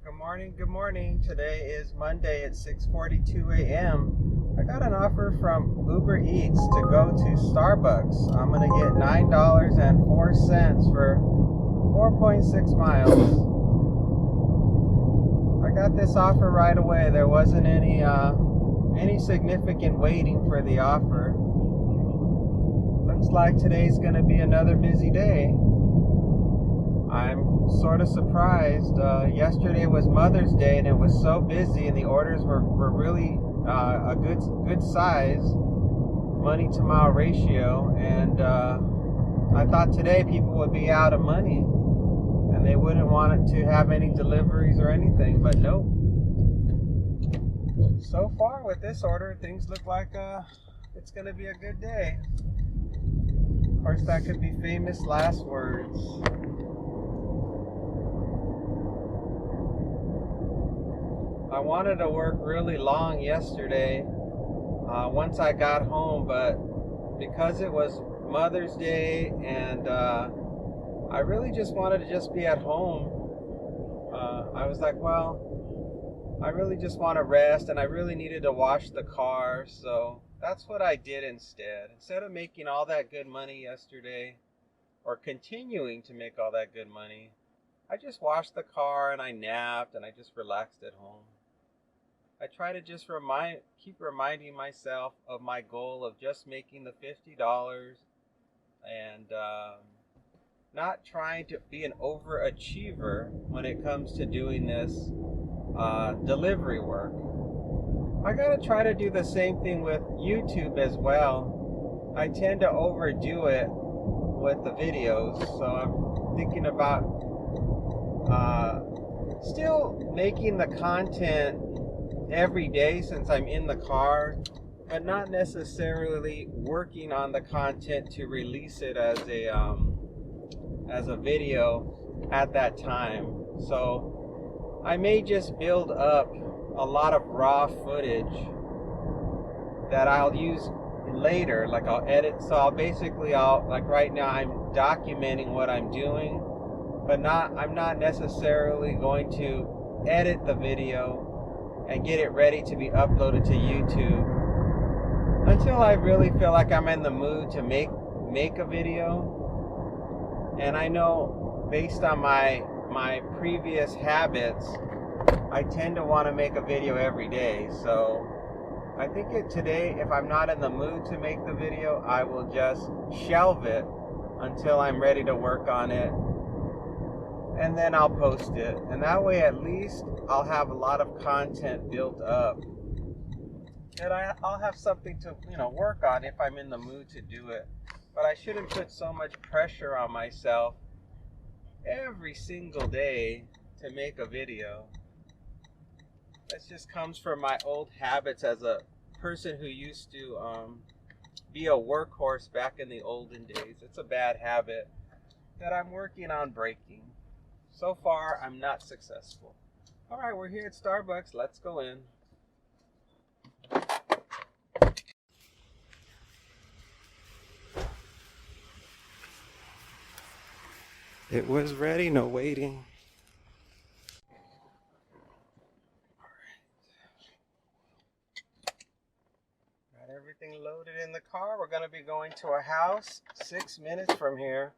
Good morning. Today is Monday at 6:42 a.m. I got an offer from Uber Eats to go to Starbucks. I'm going to get $9.04 for 4.6 miles. I got this offer right away. There wasn't any significant waiting for the offer. Looks like today's going to be another busy day. I'm sort of surprised. Yesterday was Mother's Day and it was so busy and the orders were really a good size, money to mile ratio, and I thought today people would be out of money and they wouldn't want it to have any deliveries or anything, but nope. So far with this order, things look like it's going to be a good day. Of course, that could be famous last words. I wanted to work really long yesterday once I got home, but because it was Mother's Day and I really just wanted to just be at home, I was like, well, I really just want to rest and I really needed to wash the car, so that's what I did instead. Instead of making all that good money yesterday, or continuing to make all that good money, I just washed the car and I napped and I just relaxed at home. I try to just keep reminding myself of my goal of just making the $50 and not trying to be an overachiever when it comes to doing this delivery work. I gotta try to do the same thing with YouTube as well. I tend to overdo it with the videos, so I'm thinking about still making the content every day since I'm in the car, but not necessarily working on the content to release it as a video at that time. So I may just build up a lot of raw footage that I'll use later, like I'll edit. So I'll like right now I'm documenting what I'm doing, but I'm not necessarily going to edit the video and get it ready to be uploaded to YouTube until I really feel like I'm in the mood to make a video. And I know based on my previous habits, I tend to want to make a video every day. So I think today, if I'm not in the mood to make the video, I will just shelve it until I'm ready to work on it, and then I'll post it. And that way at least I'll have a lot of content built up and I'll have something to work on if I'm in the mood to do it. But I shouldn't put so much pressure on myself every single day to make a video. That just comes from my old habits as a person who used to be a workhorse back in the olden days. It's a bad habit that I'm working on breaking. So far, I'm not successful. All right, we're here at Starbucks. Let's go in. It was ready, no waiting. All right. Got everything loaded in the car. We're going to be going to a house 6 minutes from here.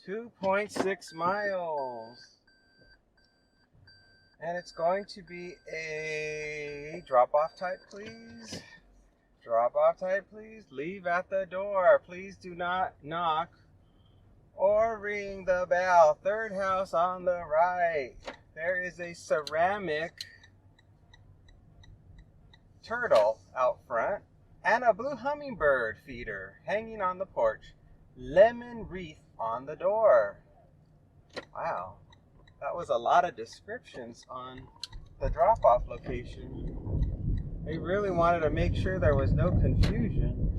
2.6 miles. And it's going to be a drop-off type, please. Drop-off type, please. Leave at the door. Please do not knock or ring the bell. Third house on the right. There is a ceramic turtle out front and a blue hummingbird feeder hanging on the porch. Lemon wreath on the door. Wow. That was a lot of descriptions on the drop-off location. They really wanted to make sure there was no confusion.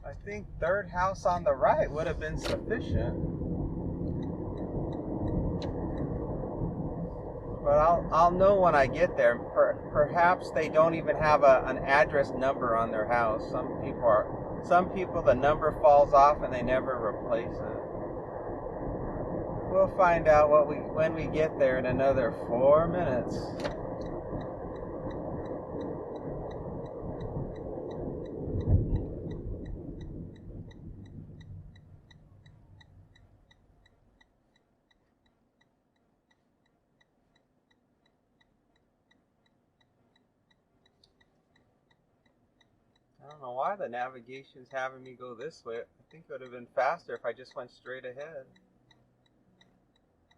I think third house on the right would have been sufficient. But I'll know when I get there. Perhaps they don't even have an address number on their house. Some people Some people, the number falls off and they never replace it. We'll find out when we get there in another 4 minutes. I don't know why the navigation's having me go this way. I think it would have been faster if I just went straight ahead.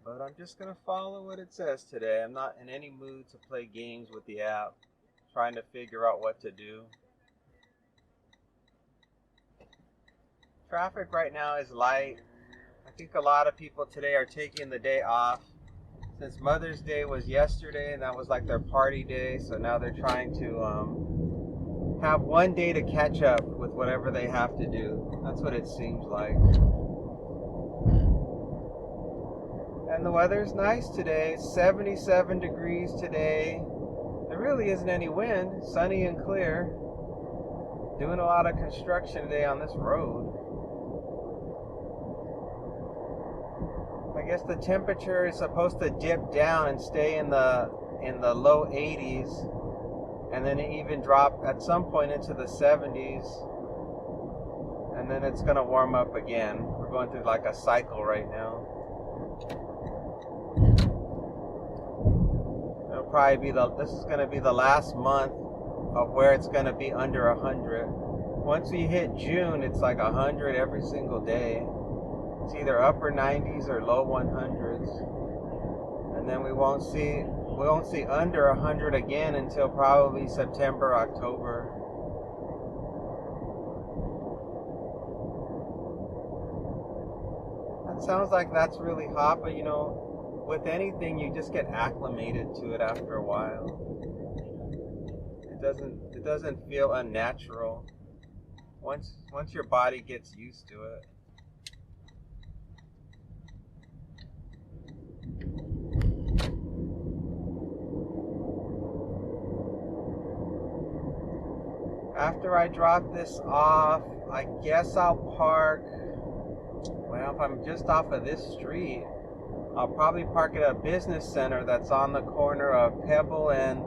But I'm just going to follow what it says today. I'm not in any mood to play games with the app, trying to figure out what to do. Traffic right now is light. I think a lot of people today are taking the day off. Since Mother's Day was yesterday and that was like their party day, so now they're trying to have one day to catch up with whatever they have to do. That's what it seems like. And the weather's nice today. 77 degrees today. There really isn't any wind. Sunny and clear. Doing a lot of construction today on this road. I guess the temperature is supposed to dip down and stay in the low 80s, and then even drop at some point into the 70s, and then it's going to warm up again. We're going through like a cycle right now. It'll probably be this is going to be the last month of where it's going to be under 100. Once we hit June, it's like 100 every single day. It's either upper 90s or low 100s, and then we won't see under 100 again until probably September, October. That sounds like that's really hot, but you know, with anything you just get acclimated to it after a while. It doesn't feel unnatural once your body gets used to it. After I drop this off, I guess I'll park. Well, if I'm just off of this street, I'll probably park at a business center that's on the corner of Pebble and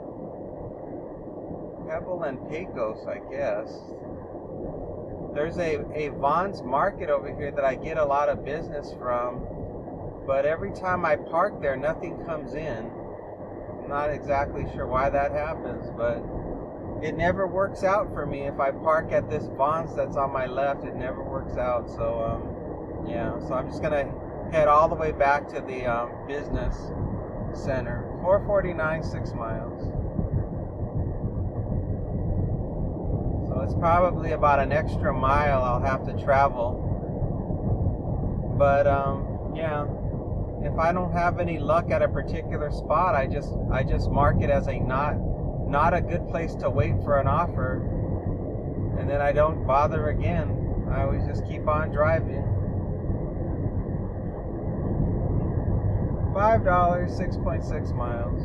Pecos, I guess. There's a Vaughn's Market over here that I get a lot of business from, but every time I park there, nothing comes in. I'm not exactly sure why that happens, but it never works out for me. If I park at this Vaughn's that's on my left, it never works out. So, yeah. So I'm just gonna head all the way back to the business center. 449, 6 miles. So it's probably about an extra mile I'll have to travel. But yeah. If I don't have any luck at a particular spot, I just mark it as a not a good place to wait for an offer, and then I don't bother again. I always just keep on driving. $5, 6.6 miles.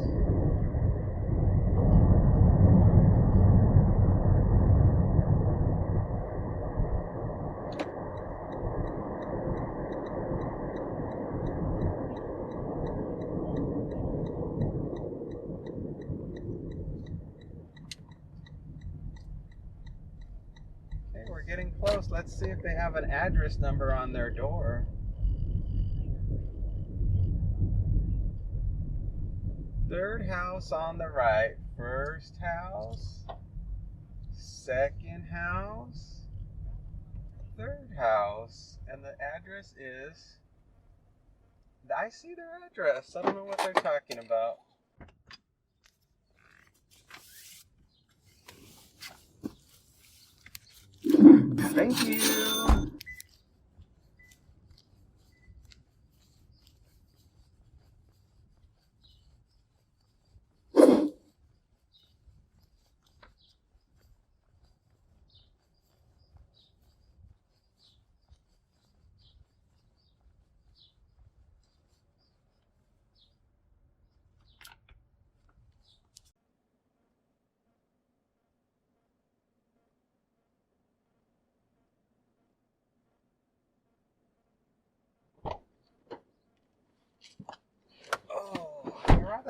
We're getting close. Let's see if they have an address number on their door. Third house on the right. First house. Second house. Third house. And the address is... I see their address. I don't know what they're talking about. Thank you.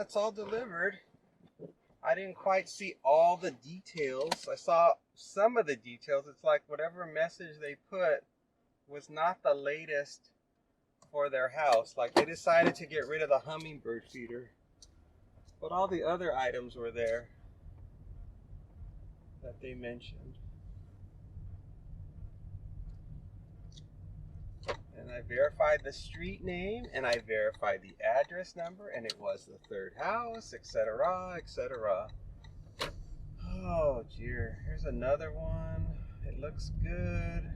that's all delivered. I didn't quite see all the details. I saw some of the details. It's like whatever message they put was not the latest for their house. Like they decided to get rid of the hummingbird feeder. But all the other items were there that they mentioned. And I verified the street name and I verified the address number and it was the third house, etc., etc. Oh dear, here's another one. It looks good.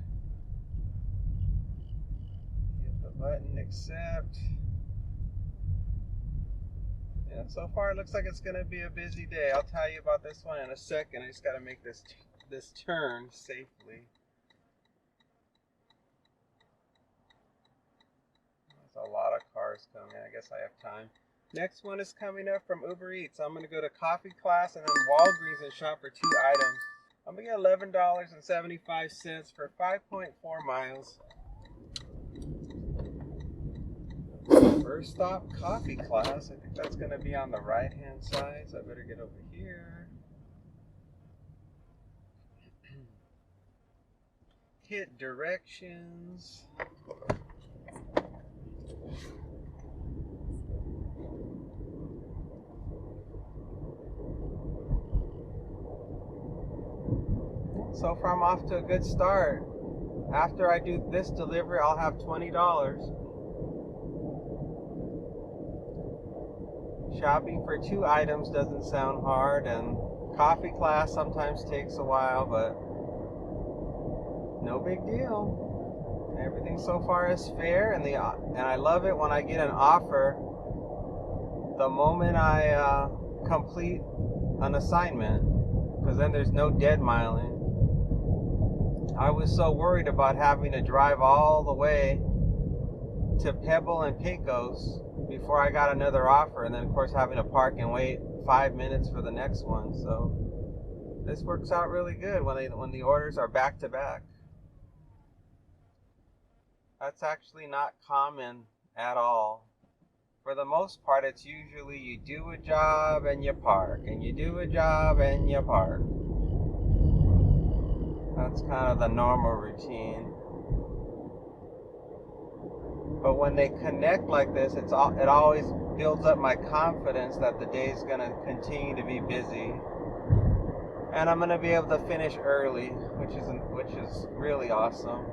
Hit the button, accept. And so far it looks like it's gonna be a busy day. I'll tell you about this one in a second. I just gotta make this turn safely. There's a lot of cars coming. I guess I have time. Next one is coming up from Uber Eats. I'm gonna go to coffee class and then Walgreens and shop for 2 items. I'm gonna get $11.75 for 5.4 miles. First stop, coffee class. I think that's gonna be on the right-hand side, so I better get over here. Hit directions. So far I'm off to a good start. After I do this delivery, I'll have $20. Shopping for 2 items doesn't sound hard, and coffee class sometimes takes a while, but no big deal. Everything so far is fair, and I love it when I get an offer the moment I complete an assignment, because then there's no dead miling. I was so worried about having to drive all the way to Pebble and Pecos before I got another offer, and then of course having to park and wait 5 minutes for the next one. So this works out really good when the orders are back to back. That's actually not common at all. For the most part, it's usually you do a job and you park, and you do a job and you park. That's kind of the normal routine. But when they connect like this, it always builds up my confidence that the day is going to continue to be busy. And I'm going to be able to finish early, which is really awesome.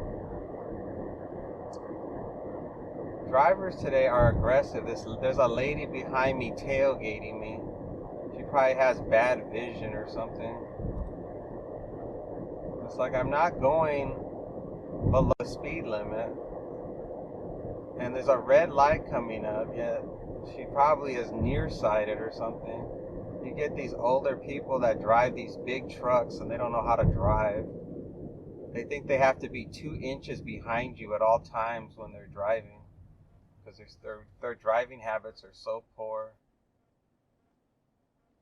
Drivers today are aggressive. There's a lady behind me tailgating me. She probably has bad vision or something. It's like I'm not going below the speed limit. And there's a red light coming up, yet she probably is nearsighted or something. You get these older people that drive these big trucks and they don't know how to drive. They think they have to be 2 inches behind you at all times when they're driving, because their driving habits are so poor.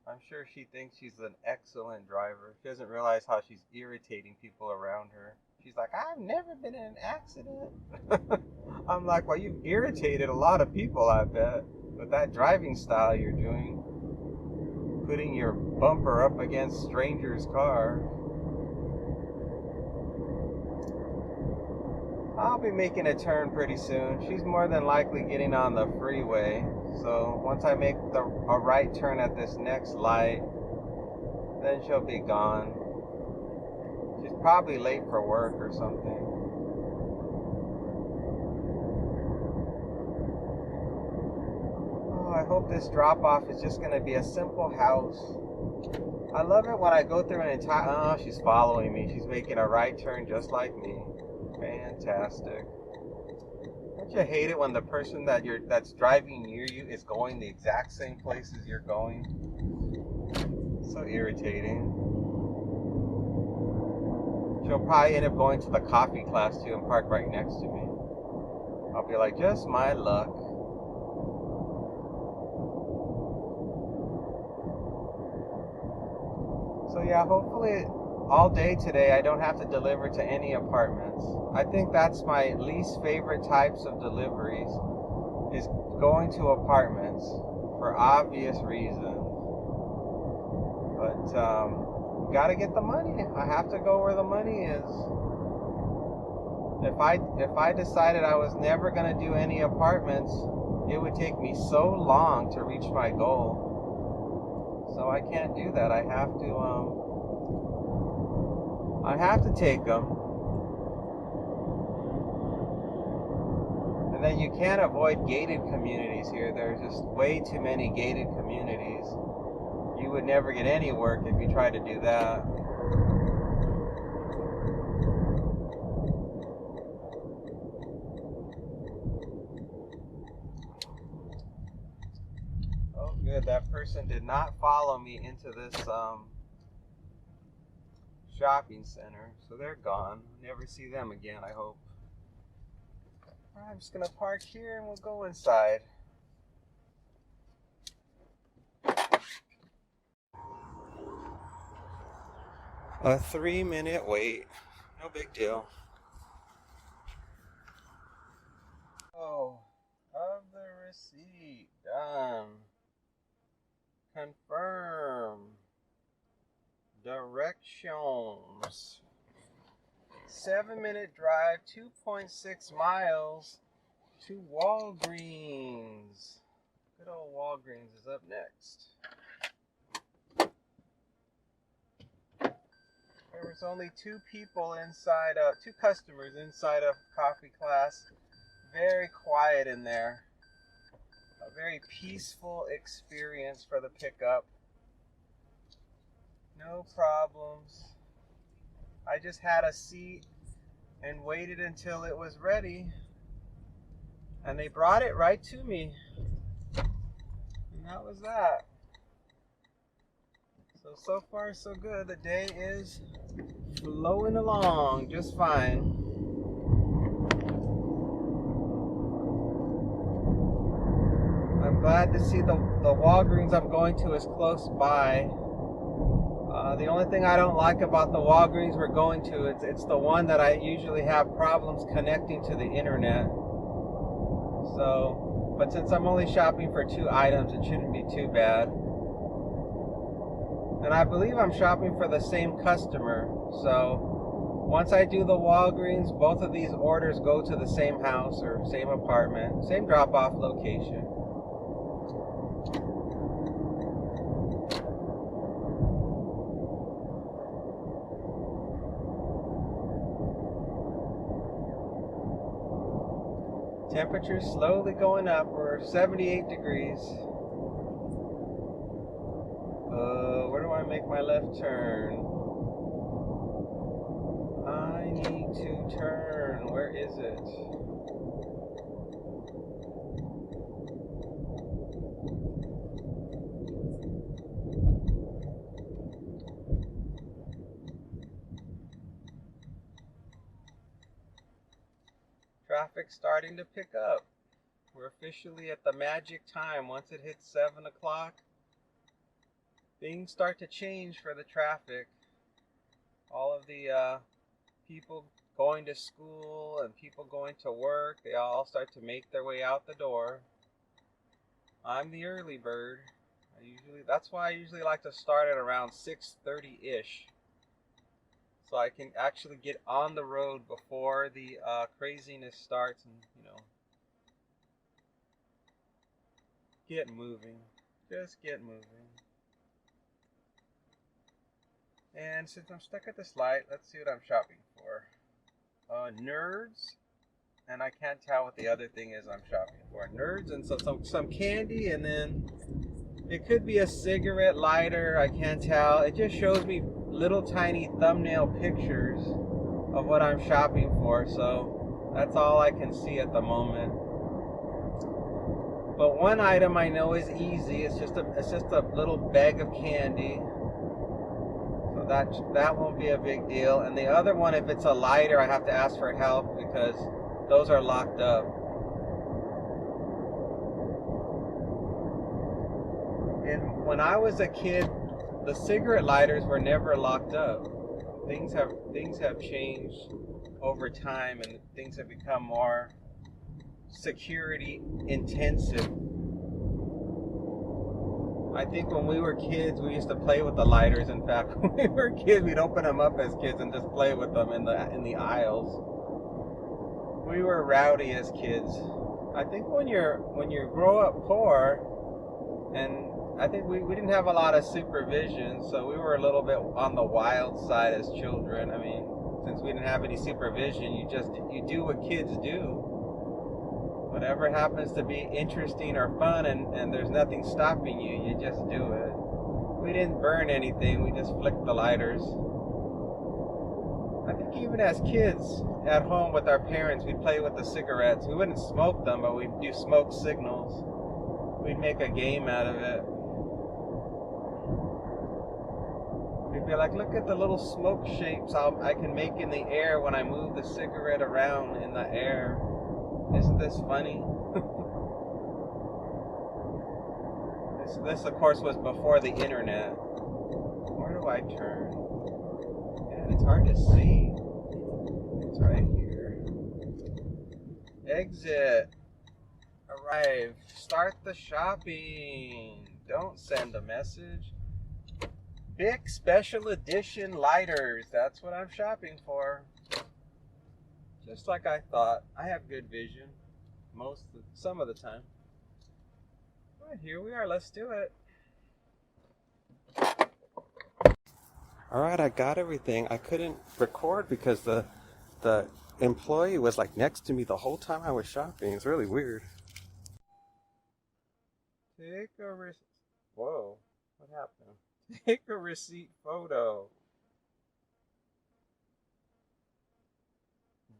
I'm sure she thinks she's an excellent driver. She doesn't realize how she's irritating people around her. She's like, I've never been in an accident. I'm like, well, you've irritated a lot of people, I bet, with that driving style you're doing. Putting your bumper up against strangers' car. I'll be making a turn pretty soon. She's more than likely getting on the freeway. So once I make a right turn at this next light, then she'll be gone. She's probably late for work or something. Oh, I hope this drop-off is just going to be a simple house. I love it when I go through an entire... Oh, she's following me. She's making a right turn just like me. Fantastic. Don't you hate it when the person that's driving near you is going the exact same place as you're going? So irritating. She'll probably end up going to the coffee class too and park right next to me. I'll be like, just my luck. So yeah, hopefully all day today I don't have to deliver to any apartments. I think that's my least favorite types of deliveries, is going to apartments. for obvious reasons. But gotta get the money. I have to go where the money is. If I decided I was never gonna do any apartments, it would take me so long to reach my goal. So I can't do that. I have to take them. And then you can't avoid gated communities here. There's just way too many gated communities. You would never get any work if you tried to do that. Oh, good. That person did not follow me into this shopping center, so they're gone. Never see them again, I hope. I'm just gonna park here and we'll go inside. A 3-minute wait. No big deal. Oh, of the receipt. Done. Confirm. Directions. 7-minute drive, 2.6 miles to Walgreens. Good old Walgreens is up next. There was only 2 people inside, 2 customers inside of coffee class. Very quiet in there. A very peaceful experience for the pickup. No problems. I just had a seat and waited until it was ready. And they brought it right to me. And that was that. So far so good. The day is flowing along just fine. I'm glad to see the Walgreens I'm going to is close by. The only thing I don't like about the Walgreens we're going to, it's the one that I usually have problems connecting to the internet. So, but since I'm only shopping for 2 items, it shouldn't be too bad. And I believe I'm shopping for the same customer. So, once I do the Walgreens, both of these orders go to the same house or same apartment, same drop-off location. Temperature's slowly going up. We're 78 degrees. Where do I make my left turn? I need to turn. Where is it? Traffic's starting to pick up. We're officially at the magic time. Once it hits 7 o'clock, things start to change for the traffic. All of the people going to school and people going to work, they all start to make their way out the door. I'm the early bird. That's why I usually like to start at around 6:30-ish. So I can actually get on the road before the craziness starts and, get moving. Just get moving. And since I'm stuck at this light, let's see what I'm shopping for. Nerds. And I can't tell what the other thing is I'm shopping for. Nerds and some candy, and then it could be a cigarette lighter. I can't tell. It just shows me little tiny thumbnail pictures of what I'm shopping for, so that's all I can see at the moment. But one item I know is easy. It's just a little bag of candy, so that won't be a big deal. And the other one, if it's a lighter, I have to ask for help because those are locked up. And when I was a kid, the cigarette lighters were never locked up. Things have changed over time, and things have become more security intensive. I think when we were kids, we used to play with the lighters. In fact, when we were kids, we'd open them up as kids and just play with them in the aisles. We were rowdy as kids. I think when you grow up poor, and I think we didn't have a lot of supervision, so we were a little bit on the wild side as children. I mean, since we didn't have any supervision, you do what kids do. Whatever happens to be interesting or fun, and there's nothing stopping you, you just do it. We didn't burn anything, we just flicked the lighters. I think even as kids at home with our parents, we'd play with the cigarettes. We wouldn't smoke them, but we'd do smoke signals. We'd make a game out of it. We'd be like, look at the little smoke shapes I can make in the air when I move the cigarette around in the air. Isn't this funny? This of course was before the internet. Where do I turn? Man, it's hard to see. It's right here. Exit. Arrive. Start the shopping. Don't send a message. Bic Special Edition lighters. That's what I'm shopping for. Just like I thought. I have good vision. Some of the time. Well, here we are. Let's do it. Alright, I got everything. I couldn't record because the employee was like next to me the whole time I was shopping. It's really weird. Take a receipt. Whoa. What happened? Take a receipt photo.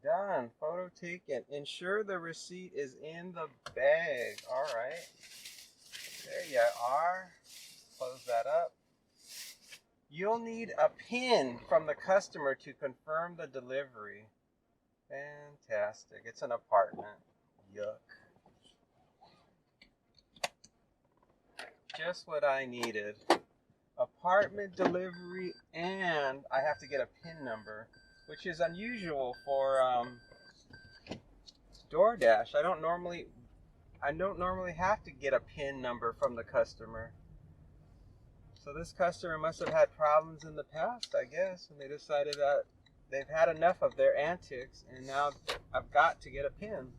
Done. Photo taken. Ensure the receipt is in the bag. Alright. There you are. Close that up. You'll need a PIN from the customer to confirm the delivery. Fantastic. It's an apartment. Yuck. Just what I needed. Apartment delivery, and I have to get a PIN number, which is unusual for DoorDash. I don't normally have to get a PIN number from the customer. So this customer must have had problems in the past, I guess, and they decided that they've had enough of their antics, and now I've got to get a PIN.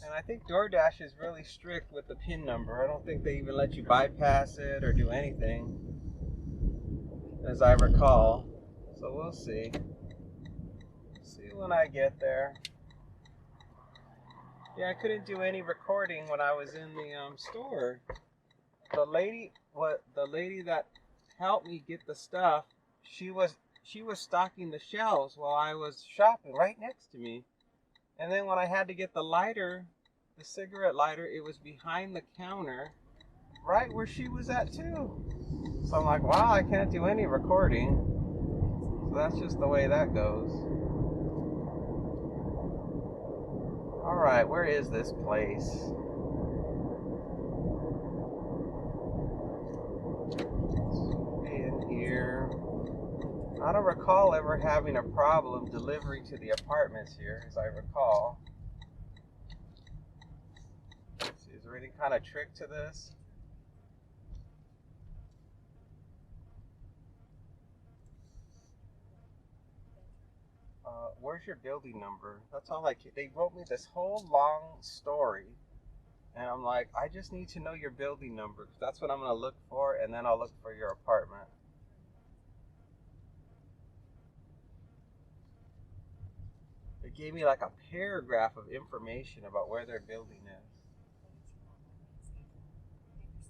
And I think DoorDash is really strict with the PIN number. I don't think they even let you bypass it or do anything, as I recall. So we'll see. See when I get there. Yeah, I couldn't do any recording when I was in the store. The lady that helped me get the stuff, she was stocking the shelves while I was shopping right next to me. And then when I had to get the lighter, the cigarette lighter, it was behind the counter, right where she was at too. So I'm like, wow, I can't do any recording. So that's just the way that goes. Alright, where is this place? In here. I don't recall ever having a problem delivering to the apartments here, as I recall. Let's see, is there any kind of trick to this? Where's your building number? That's all they wrote me this whole long story. And I'm like, I just need to know your building number. That's what I'm going to look for, and then I'll look for your apartment. It gave me like a paragraph of information about where their building is.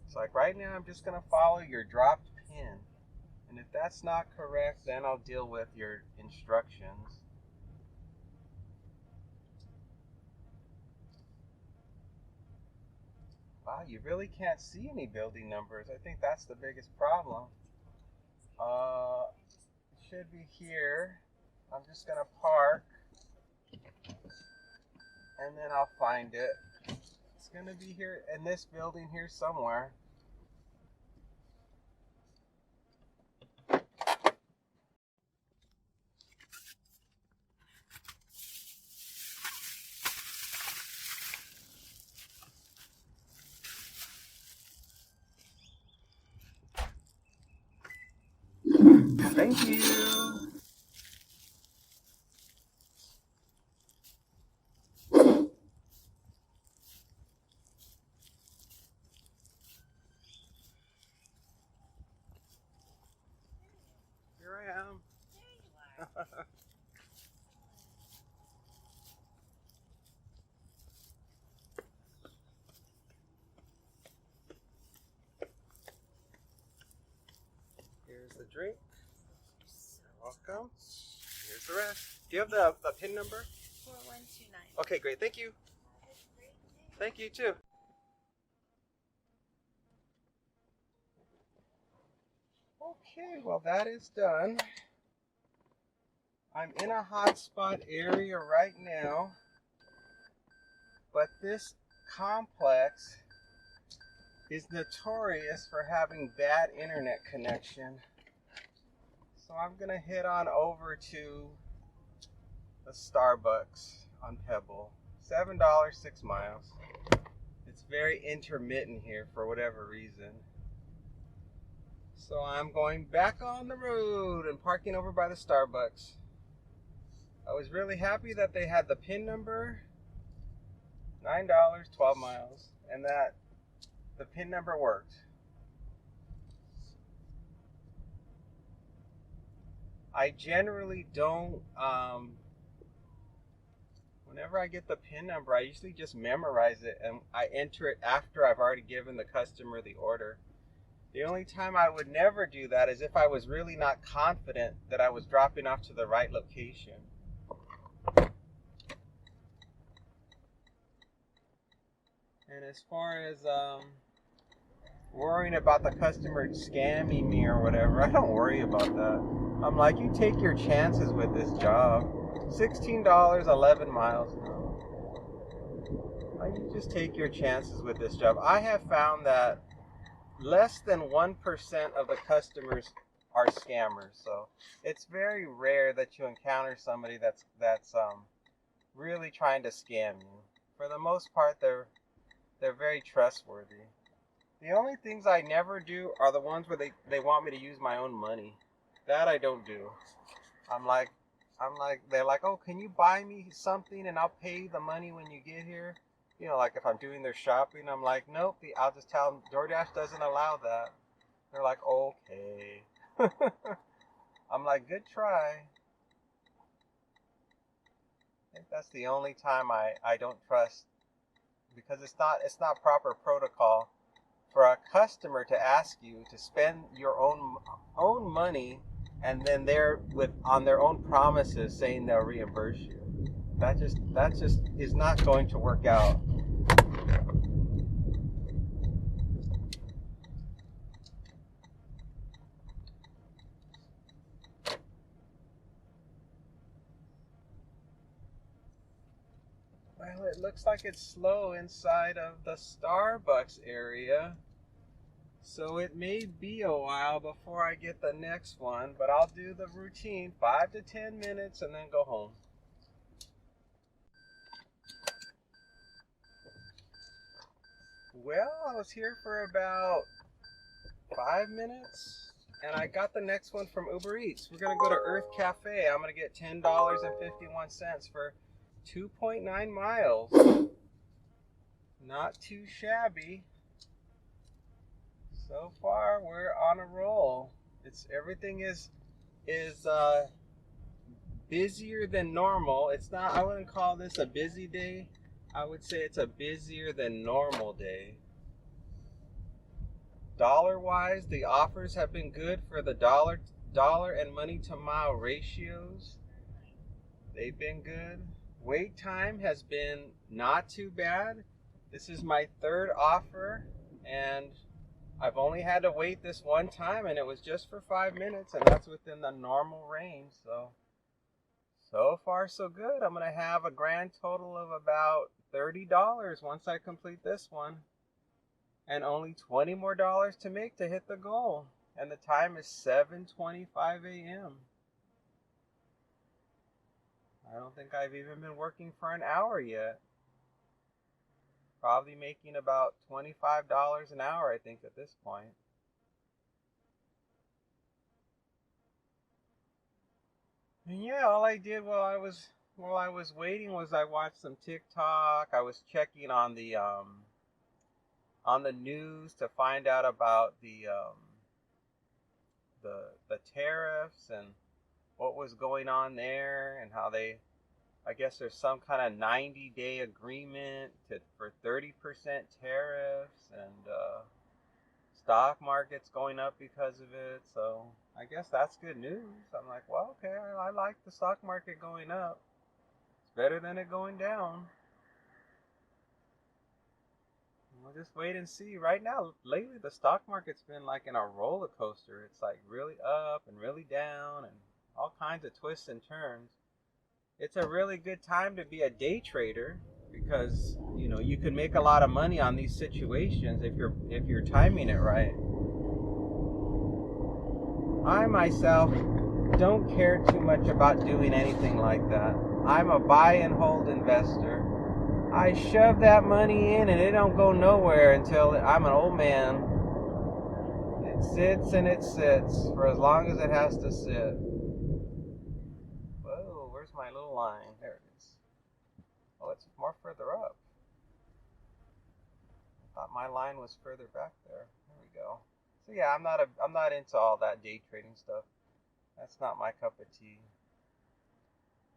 It's like, right now I'm just going to follow your dropped pin. And if that's not correct, then I'll deal with your instructions. Wow, you really can't see any building numbers. I think that's the biggest problem. It should be here. I'm just going to park. And then I'll find it. It's going to be here in this building here somewhere. Thank you. Here I am. Here's the drink. You're welcome. Here's the rest. Do you have the PIN number? 4129. Okay, great. Thank you. Thank you too. Okay, well that is done. I'm in a hotspot area right now, but this complex is notorious for having bad internet connection. So I'm gonna head on over to the Starbucks on Pebble. $7, 6 miles. It's very intermittent here for whatever reason. So I'm going back on the road and parking over by the Starbucks. I was really happy that they had the PIN number, $9, 12 miles, and that the PIN number worked. I generally don't, whenever I get the PIN number, I usually just memorize it and I enter it after I've already given the customer the order. The only time I would never do that is if I was really not confident that I was dropping off to the right location. And as far as worrying about the customer scamming me or whatever, I don't worry about that. I'm like, you take your chances with this job. $16, 11 miles. You just take your chances with this job. I have found that less than 1% of the customers are scammers. So it's very rare that you encounter somebody that's really trying to scam you. For the most part, they're very trustworthy. The only things I never do are the ones where they want me to use my own money. That I don't do. They're like, oh, can you buy me something and I'll pay you the money when you get here? You know, like if I'm doing their shopping, I'm like, nope, I'll just tell them DoorDash doesn't allow that. They're like, okay. I'm like, good try. I think that's the only time I don't trust, because it's not proper protocol for a customer to ask you to spend your own money and then they're on their own promises saying they'll reimburse you. That just is not going to work out. Well, it looks like it's slow inside of the Starbucks area. So it may be a while before I get the next one, but I'll do the routine, 5 to 10 minutes, and then go home. Well, I was here for about 5 minutes, and I got the next one from Uber Eats. We're gonna go to Urth Caffe. I'm gonna get $10.51 for 2.9 miles. Not too shabby. So far, we're on a roll. Everything is busier than normal. It's not. I wouldn't call this a busy day. I would say it's a busier than normal day. Dollar-wise, the offers have been good for the dollar and money to mile ratios. They've been good. Wait time has been not too bad. This is my third offer, and I've only had to wait this one time, and it was just for 5 minutes, and that's within the normal range. So far so good. I'm gonna have a grand total of about $30 once I complete this one, and only $20 more to make to hit the goal. And the time is 7:25 a.m. I don't think I've even been working for an hour yet. Probably making about $25 an hour, I think, at this point. And yeah, all I did while I was waiting was I watched some TikTok. I was checking on the news to find out about the tariffs and what was going on there, and how they, I guess there's some kind of 90-day agreement for 30% tariffs, and stock market's going up because of it. So I guess that's good news. I'm like, well, okay, I like the stock market going up. It's better than it going down. We'll just wait and see. Right now, lately, the stock market's been like in a roller coaster. It's like really up and really down and all kinds of twists and turns. It's a really good time to be a day trader because, you know, you can make a lot of money on these situations if you're timing it right. I myself don't care too much about doing anything like that. I'm a buy and hold investor. I shove that money in and it don't go nowhere until I'm an old man. It sits and it sits for as long as it has to sit. Whoa, where's my little line? There it is. Oh, it's more further up. I thought my line was further back there. There we go. So yeah, I'm not into all that day trading stuff. That's not my cup of tea.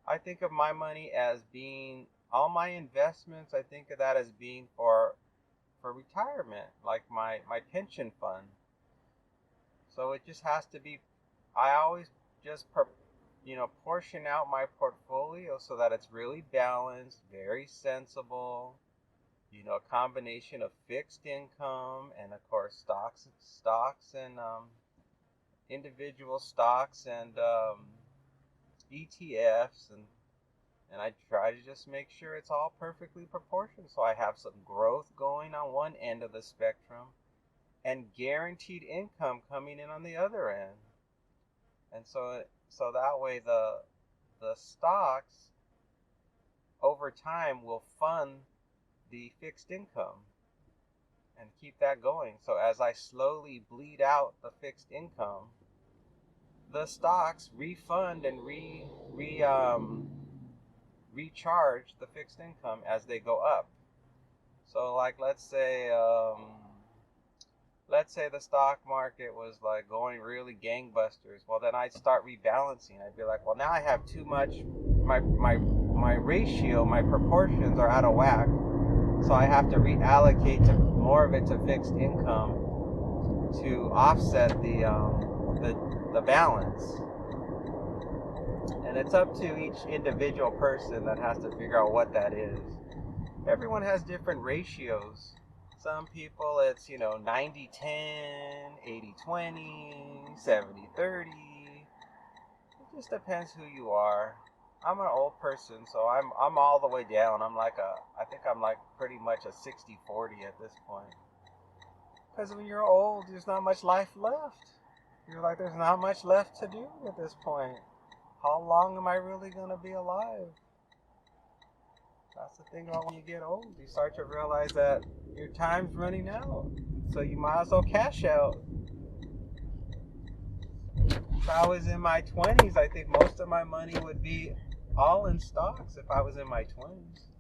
I think of my money as being all my investments. I think of that as being for retirement, like my pension fund. So it just has to be. I always just portion out my portfolio so that it's really balanced, very sensible. You know, a combination of fixed income and of course stocks and individual stocks and ETFs, and I try to just make sure it's all perfectly proportioned so I have some growth going on one end of the spectrum and guaranteed income coming in on the other end. And so that way the stocks over time will fund the fixed income and keep that going. So as I slowly bleed out the fixed income, the stocks refund and recharge the fixed income as they go up. So like let's say the stock market was like going really gangbusters. Well, then I'd start rebalancing. I'd be like, well, now I have too much. My ratio, my proportions are out of whack. So I have to reallocate to more of it to fixed income to offset the balance. And it's up to each individual person that has to figure out what that is. Everyone has different ratios. Some people it's, 90-10, 80-20, 70-30. It just depends who you are. I'm an old person, so I'm all the way down. I think I'm like pretty much a 60-40 at this point. Because when you're old, there's not much life left. You're like, there's not much left to do at this point. How long am I really going to be alive? That's the thing about when you get old. You start to realize that your time's running out. So you might as well cash out. If I was in my 20s, I think most of my money would be all in stocks if I was in my 20s.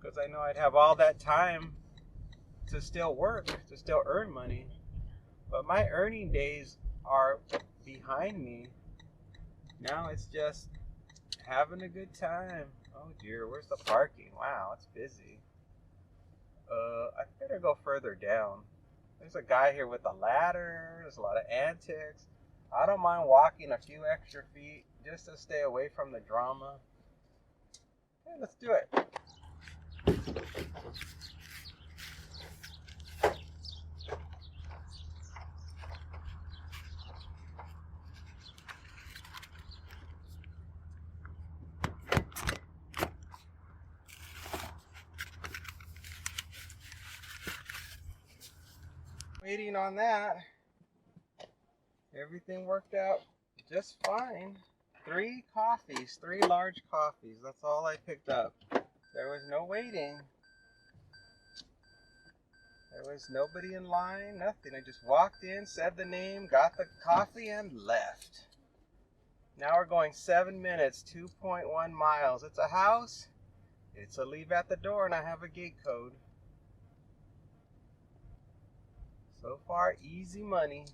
Because I know I'd have all that time to still work, to still earn money. But my earning days are behind me. Now it's just having a good time. Oh dear, where's the parking? Wow, it's busy. I better go further down. There's a guy here with a ladder. There's a lot of antics. I don't mind walking a few extra feet just to stay away from the drama. Okay, let's do it. Waiting on that. Everything worked out just fine. 3 coffees, 3 large coffees. That's all I picked up. There was no waiting. There was nobody in line, nothing. I just walked in, said the name, got the coffee, and left. Now we're going 7 minutes, 2.1 miles. It's a house. It's a leave at the door, and I have a gate code. So far, easy money.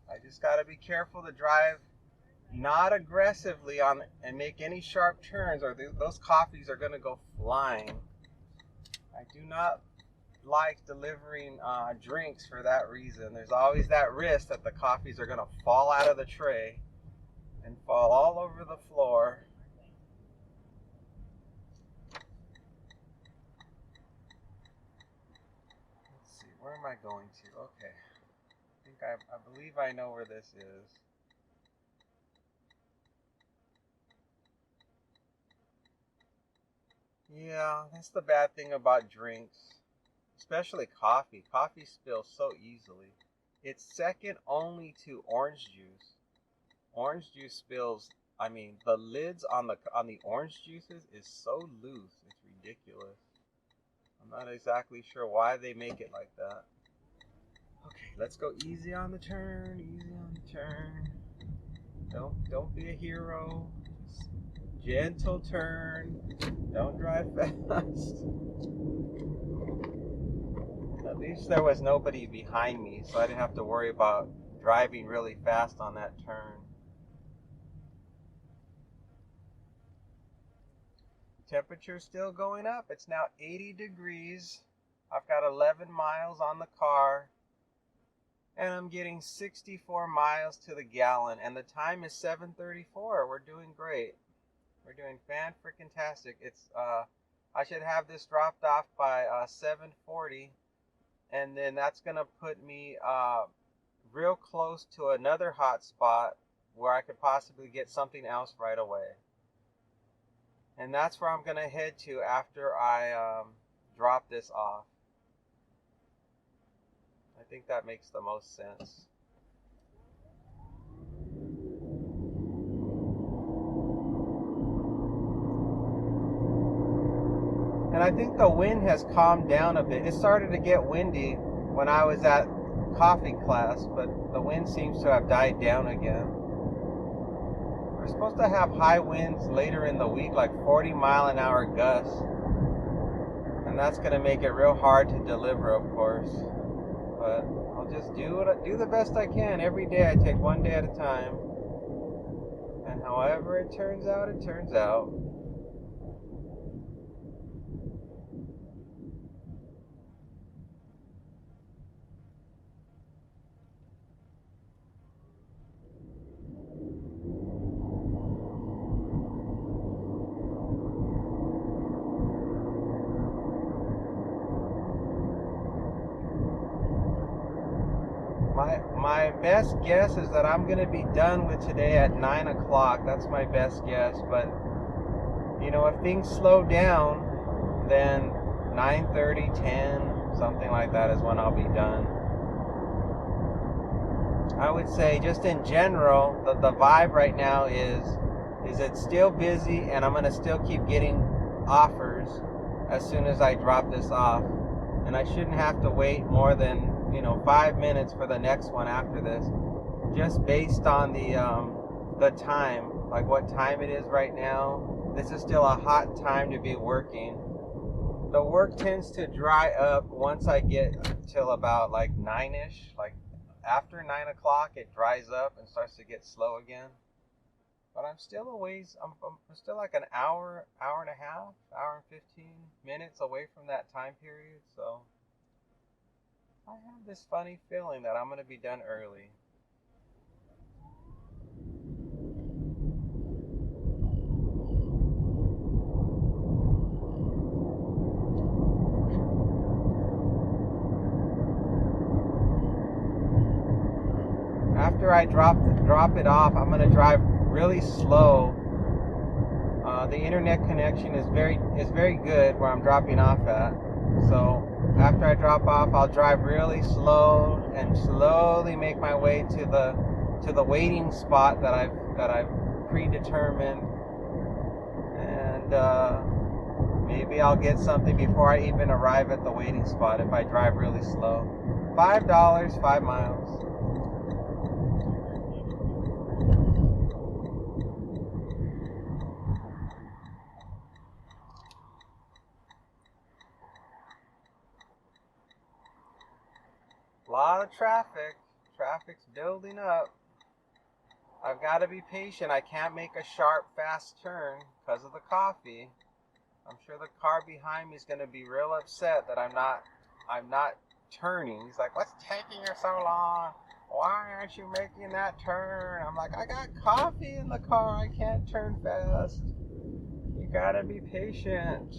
I just got to be careful to drive not aggressively on and make any sharp turns, or those coffees are going to go flying. I do not like delivering drinks for that reason. There's always that risk that the coffees are going to fall out of the tray and fall all over the floor. Let's see, where am I going to? Okay, I believe I know where this is. Yeah, that's the bad thing about drinks, especially coffee. Coffee spills so easily. It's second only to orange juice. Orange juice spills. I mean, the lids on the orange juices is so loose. It's ridiculous. I'm not exactly sure why they make it like that. Okay, let's go easy on the turn. Easy on the turn. Don't be a hero. Just gentle turn. Don't drive fast. At least there was nobody behind me, so I didn't have to worry about driving really fast on that turn. Temperature's still going up. It's now 80 degrees. I've got 11 miles on the car, and I'm getting 64 miles to the gallon, and the time is 7:34. We're doing great. We're doing fan-freaking-tastic. It's I should have this dropped off by 7:40, and then that's gonna put me real close to another hot spot where I could possibly get something else right away. And that's where I'm gonna head to after I drop this off. I think that makes the most sense. And I think the wind has calmed down a bit. It started to get windy when I was at coffee class, but the wind seems to have died down again. We're supposed to have high winds later in the week, like 40-mile-an-hour gusts. And that's going to make it real hard to deliver, of course. But I'll just do the best I can. Every day I take one day at a time. And however it turns out, it turns out. My best guess is that I'm going to be done with today at 9 o'clock. That's my best guess. But, you know, if things slow down, then 9:30, 10, something like that is when I'll be done. I would say just in general, the vibe right now is it's still busy, and I'm going to still keep getting offers as soon as I drop this off. And I shouldn't have to wait more than 5 minutes for the next one after this, just based on the time, like what time it is right now. This is still a hot time to be working. The work tends to dry up once I get till about like 9ish. Like after 9 o'clock, it dries up and starts to get slow again. But I'm still a ways. I'm still like an hour and a half, hour and 15 minutes away from that time period. So I have this funny feeling that I'm going to be done early. After I drop it off, I'm going to drive really slow. The internet connection is very good where I'm dropping off at. So after I drop off, I'll drive really slow and slowly make my way to the waiting spot that I've predetermined, and maybe I'll get something before I even arrive at the waiting spot if I drive really slow. $5, 5 miles. lot of traffic. Traffic's building up. I've got to be patient. I can't make a sharp, fast turn because of the coffee. I'm sure the car behind me is going to be real upset that I'm not turning. He's like, "What's taking you so long? Why aren't you making that turn?" I'm like, "I got coffee in the car. I can't turn fast." You gotta be patient.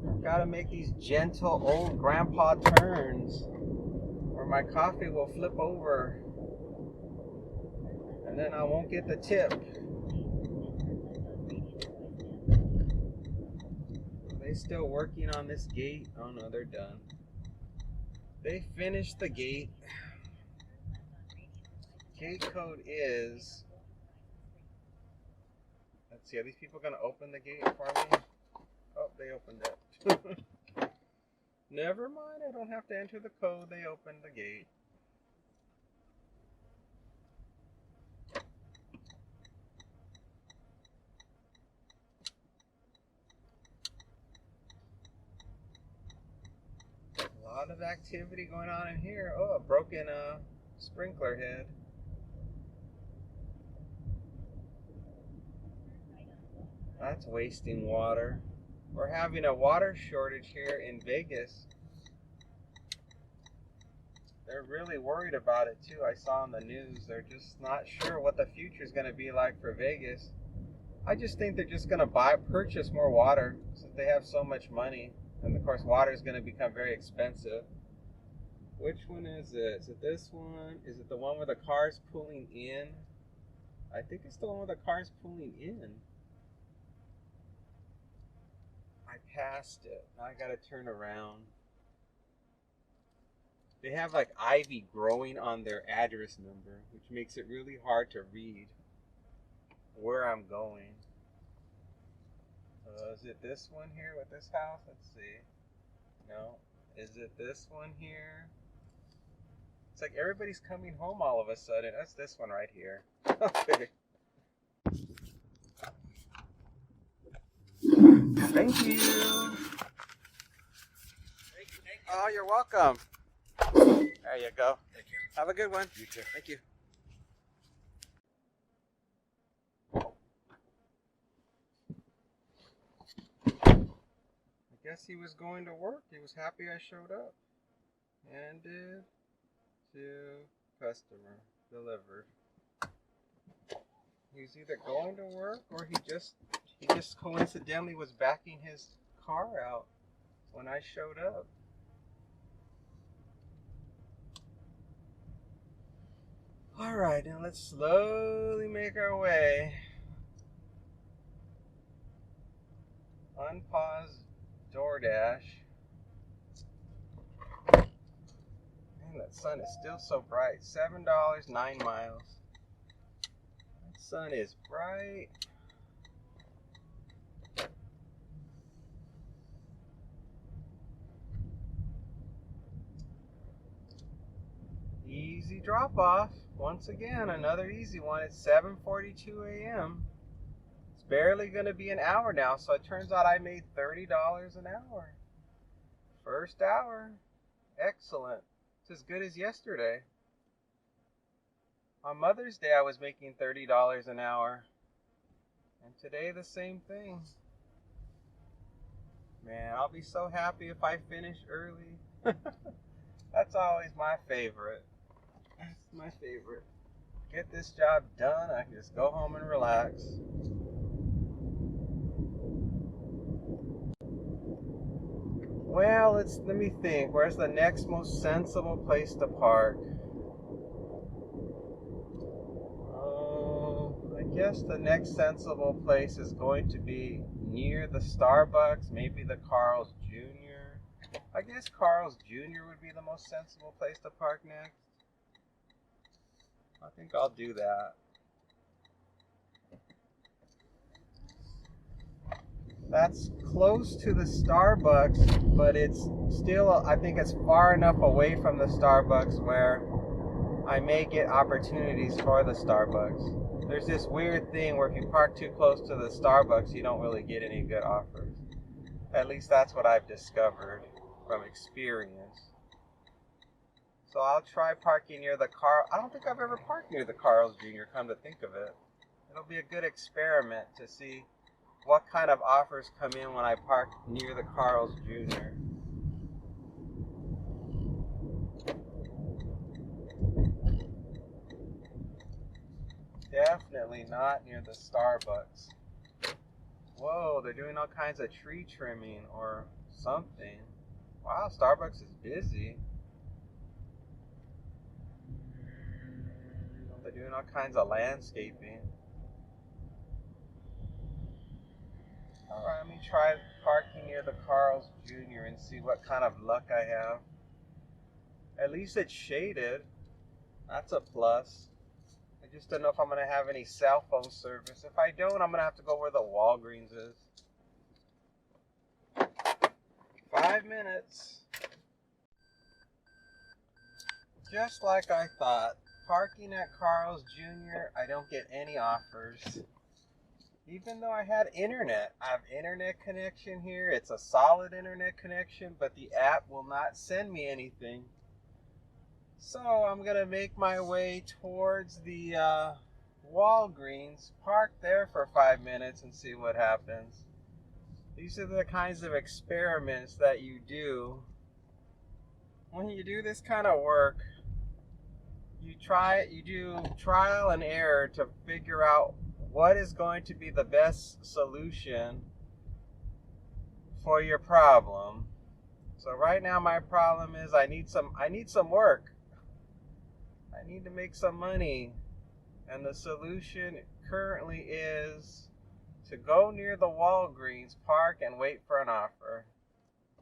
I've gotta make these gentle old grandpa turns or my coffee will flip over and then I won't get the tip. Are they still working on this gate? Oh no, they're done. They finished the gate. Gate code is... Let's see, are these people going to open the gate for me? Oh, they opened it. Never mind, I don't have to enter the code. They opened the gate. A lot of activity going on in here. Oh, a broken sprinkler head. That's wasting water. We're having a water shortage here in Vegas. They're really worried about it too. I saw on the news. They're just not sure what the future is going to be like for Vegas. I just think they're just going to purchase more water since they have so much money. And of course, water is going to become very expensive. Which one is it? Is it this one? Is it the one where the car's pulling in? I think it's the one where the car's pulling in. I passed it. Now I gotta turn around. They have like ivy growing on their address number, which makes it really hard to read where I'm going. Is it this one here with this house? Let's see. No. Is it this one here? It's like everybody's coming home all of a sudden. That's this one right here. Okay. Thank you. Oh, you're welcome. There you go. Thank you. Have a good one. You too. Thank you. I guess he was going to work. He was happy I showed up. Handed to customer. Delivered. He's either going to work or he just coincidentally was backing his car out when I showed up. Alright, now let's slowly make our way. Unpause DoorDash. Man, that sun is still so bright. $7, 9 miles. That sun is bright. Easy drop off. Once again, another easy one. It's 7:42 a.m. It's barely going to be an hour now, so it turns out I made $30 an hour. First hour. Excellent. It's as good as yesterday. On Mother's Day, I was making $30 an hour. And today, the same thing. Man, I'll be so happy if I finish early. That's always my favorite. That's my favorite. Get this job done, I can just go home and relax. Well, let me think. Where's the next most sensible place to park? I guess the next sensible place is going to be near the Starbucks, maybe the Carl's Jr. I guess Carl's Jr. would be the most sensible place to park next. I think I'll do that. That's close to the Starbucks, but it's still, I think it's far enough away from the Starbucks where I may get opportunities for the Starbucks. There's this weird thing where if you park too close to the Starbucks, you don't really get any good offers. At least that's what I've discovered from experience. So I'll try parking near the car. I don't think I've ever parked near the Carl's Jr., come to think of it. It'll be a good experiment to see what kind of offers come in when I park near the Carl's Jr. Definitely not near the Starbucks. Whoa, they're doing all kinds of tree trimming or something. Wow, Starbucks is busy. They're doing all kinds of landscaping. Alright, let me try parking near the Carl's Jr. and see what kind of luck I have. At least it's shaded. That's a plus. I just don't know if I'm going to have any cell phone service. If I don't, I'm going to have to go where the Walgreens is. 5 minutes. Just like I thought. Parking at Carl's Jr., I don't get any offers. Even though I had internet. I have internet connection here. It's a solid internet connection, but the app will not send me anything. So I'm going to make my way towards the Walgreens, park there for 5 minutes and see what happens. These are the kinds of experiments that you do. When you do this kind of work, you do trial and error to figure out what is going to be the best solution for your problem. So right now my problem is I need some work. I need to make some money, and the solution currently is to go near the Walgreens, park, and wait for an offer.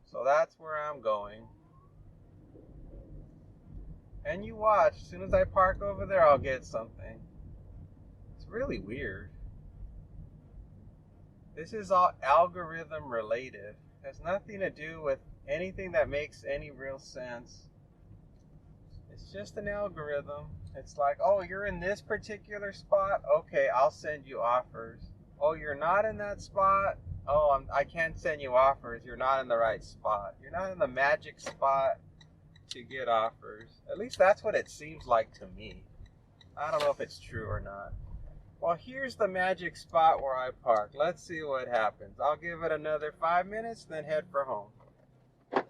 So that's where I'm going. And you watch, as soon as I park over there, I'll get something. It's really weird. This is all algorithm related. It has nothing to do with anything that makes any real sense. It's just an algorithm. It's like, oh, you're in this particular spot? Okay, I'll send you offers. Oh, you're not in that spot? Oh, I can't send you offers. You're not in the right spot. You're not in the magic spot to get offers. At least that's what it seems like to me. I don't know if it's true or not. Well, here's the magic spot where I park. Let's see what happens. I'll give it another 5 minutes, then head for home. It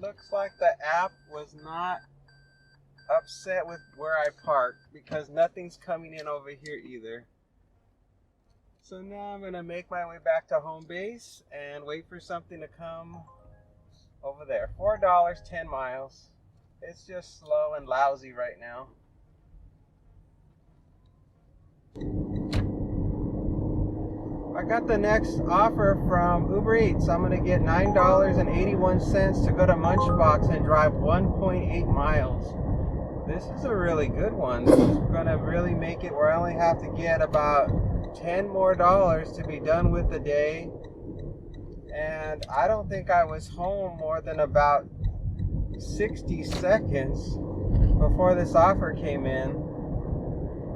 looks like the app was not upset with where I parked because nothing's coming in over here either. So now I'm going to make my way back to home base and wait for something to come over there. $4, 10 miles. It's just slow and lousy right now. I got the next offer from Uber Eats. I'm going to get $9.81 to go to Munchbox and drive 1.8 miles. This is a really good one. This is going to really make it where I only have to get about $10 more to be done with the day. And I don't think I was home more than about 60 seconds before this offer came in.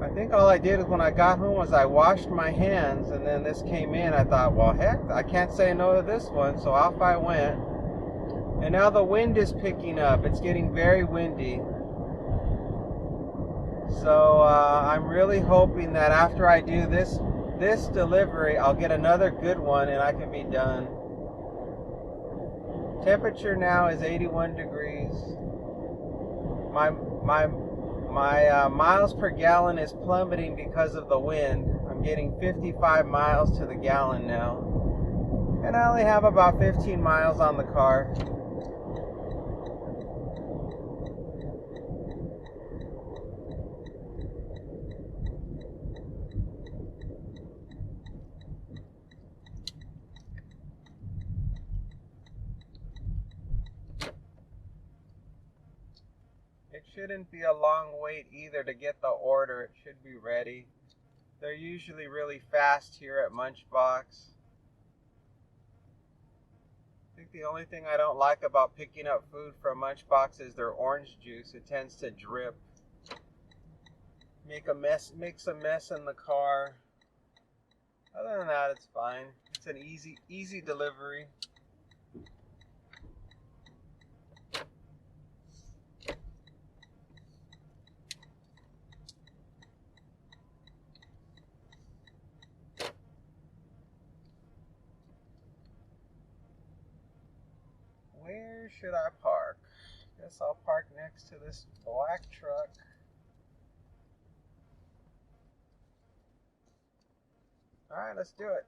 I think all I did is when I got home was I washed my hands, and then this came in. I thought, well, heck, I can't say no to this one, so off I went. And now the wind is picking up. It's getting very windy. So I'm really hoping that after I do this delivery, I'll get another good one and I can be done. Temperature now is 81 degrees. My miles per gallon is plummeting because of the wind. I'm getting 55 miles to the gallon now. And I only have about 15 miles on the car. It shouldn't be a long wait either to get the order. It should be ready. They're usually really fast here at Munchbox. I think the only thing I don't like about picking up food from Munchbox is their orange juice. It tends to drip. Makes a mess in the car. Other than that, it's fine. It's an easy delivery. should I park? Guess I'll park next to this black truck. Alright, let's do it.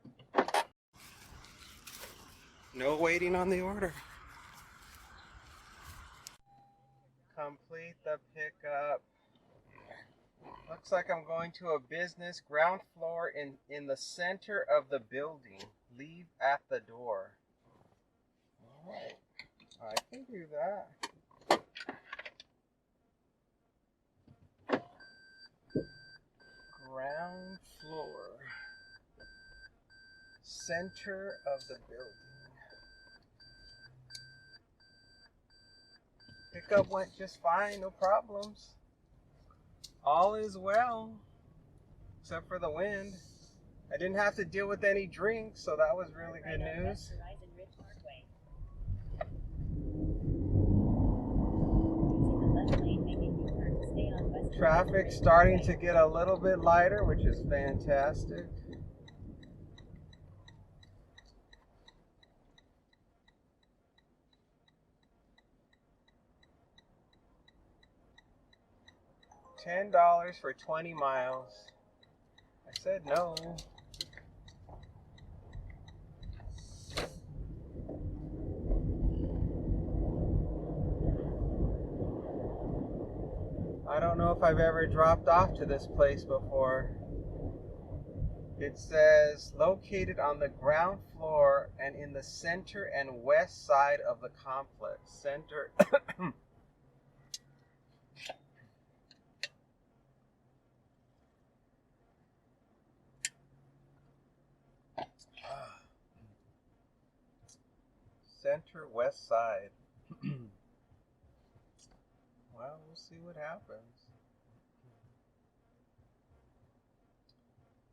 No waiting on the order. Complete the pickup. Looks like I'm going to a business, ground floor in the center of the building. Leave at the door. Alright, I can do that. Ground floor. Center of the building. Pickup went just fine, no problems. All is well, except for the wind. I didn't have to deal with any drinks, so that was really good news. Traffic starting to get a little bit lighter, which is fantastic. $10 for 20 miles. I said no. I don't know if I've ever dropped off to this place before. It says located on the ground floor and in the center and west side of the complex. Center. Center west side. Well, we'll see what happens.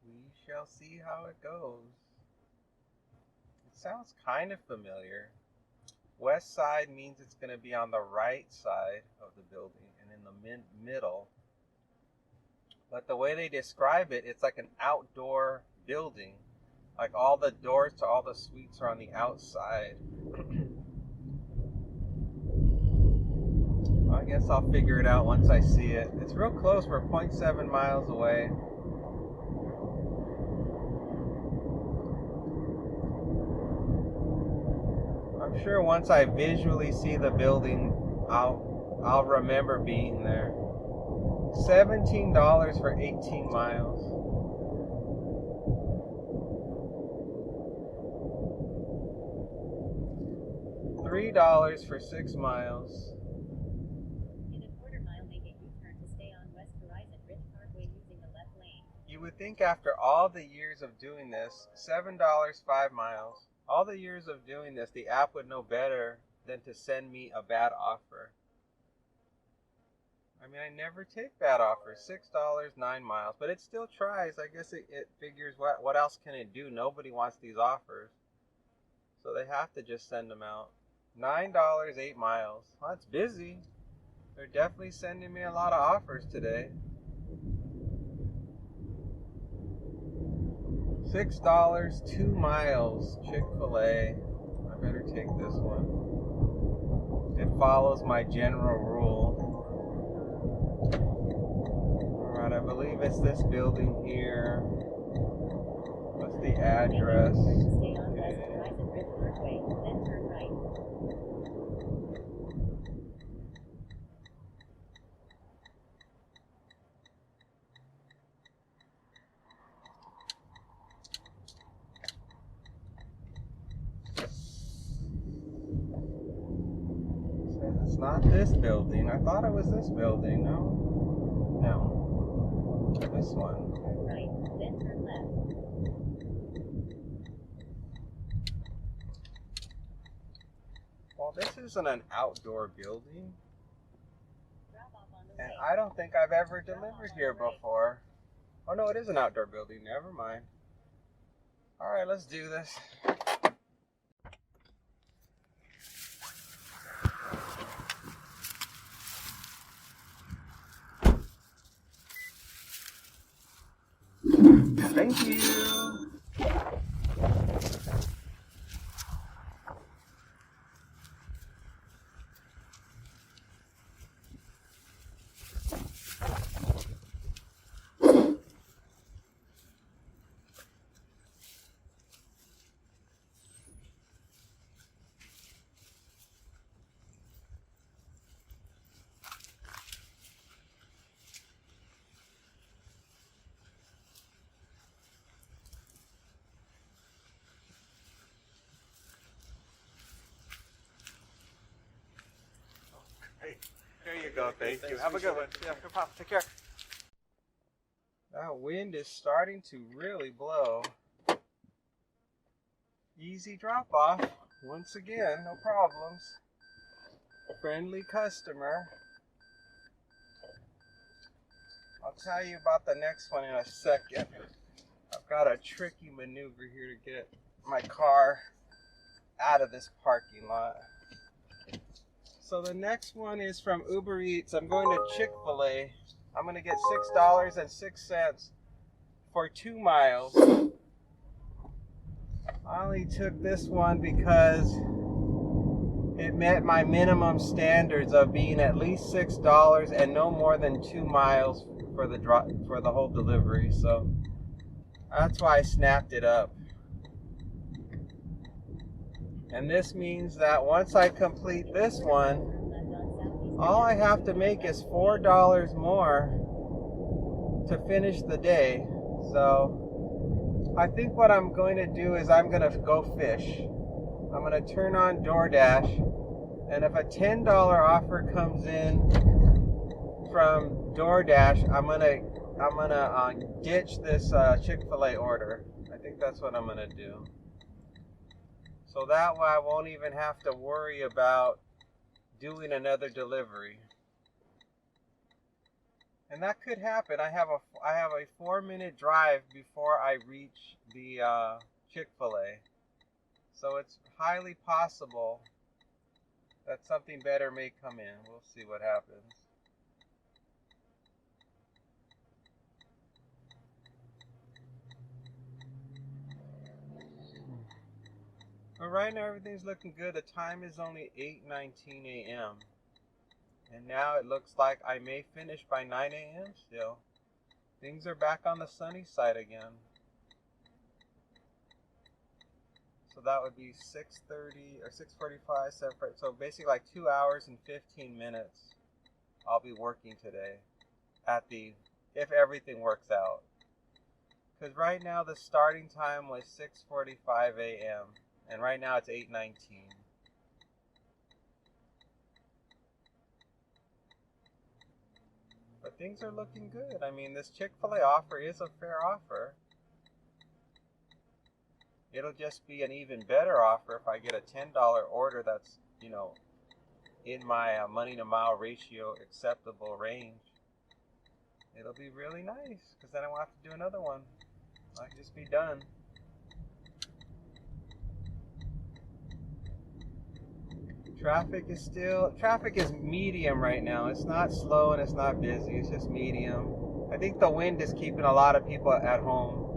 We shall see how it goes. It sounds kind of familiar. West side means it's going to be on the right side of the building and in the middle. But the way they describe it, it's like an outdoor building. Like all the doors to all the suites are on the outside. I guess I'll figure it out once I see it. It's real close. We're 0.7 miles away. I'm sure once I visually see the building, I'll remember being there. $17 for 18 miles. $3 for 6 miles. In a quarter mile, make a U-turn to stay on West Horizon Ridge Parkway using the left lane. You would think after all the years of doing this, $7, 5 miles, all the years of doing this, the app would know better than to send me a bad offer. I mean, I never take bad offers. $6, 9 miles, but it still tries. I guess it figures what else can it do? Nobody wants these offers, so they have to just send them out. $9, 8 miles. Well, that's busy. They're definitely sending me a lot of offers today. $6, 2 miles. Chick-Fil-A. I better take this one. It follows my general rule. Alright, I believe it's this building here. What's the address? Stay on West Horizon Ridge Parkway, then turn right. It's not this building. I thought it was this building. No. This one. Turn right, then turn left. Well, this isn't an outdoor building. Drop off on the And way. I don't think I've ever delivered here before. Oh no, it is an outdoor building. Never mind. Alright, let's do this. Thank you. Okay. There you go. Thank you. Have a good one. Yeah, no problem. Take care. That wind is starting to really blow. Easy drop off. Once again, no problems. Friendly customer. I'll tell you about the next one in a second. I've got a tricky maneuver here to get my car out of this parking lot. So the next one is from Uber Eats. I'm going to Chick-Fil-A. I'm going to get $6.06 for 2 miles. I only took this one because it met my minimum standards of being at least $6 and no more than 2 miles for the whole delivery. So that's why I snapped it up. And this means that once I complete this one, all I have to make is $4 more to finish the day. So I think what I'm going to do is I'm going to go fish. I'm going to turn on DoorDash, and if a $10 offer comes in from DoorDash, I'm gonna ditch this Chick-Fil-A order. I think that's what I'm gonna do. So that way I won't even have to worry about doing another delivery. And that could happen. I have a 4-minute drive before I reach the Chick-Fil-A. So it's highly possible that something better may come in. We'll see what happens. But right now everything's looking good. The time is only 8:19 a.m. And now it looks like I may finish by 9 a.m. still. Things are back on the sunny side again. So that would be 6:30 or 6:45, 7:40. So basically like 2 hours and 15 minutes I'll be working today if everything works out. Because right now the starting time was 6:45 a.m. and right now it's 8:19. But things are looking good. I mean, this Chick-fil-A offer is a fair offer. It'll just be an even better offer if I get a $10 order that's, in my money to mile ratio acceptable range. It'll be really nice because then I won't have to do another one. I can just be done. Traffic is medium right now. It's not slow and it's not busy. It's just medium. I think the wind is keeping a lot of people at home.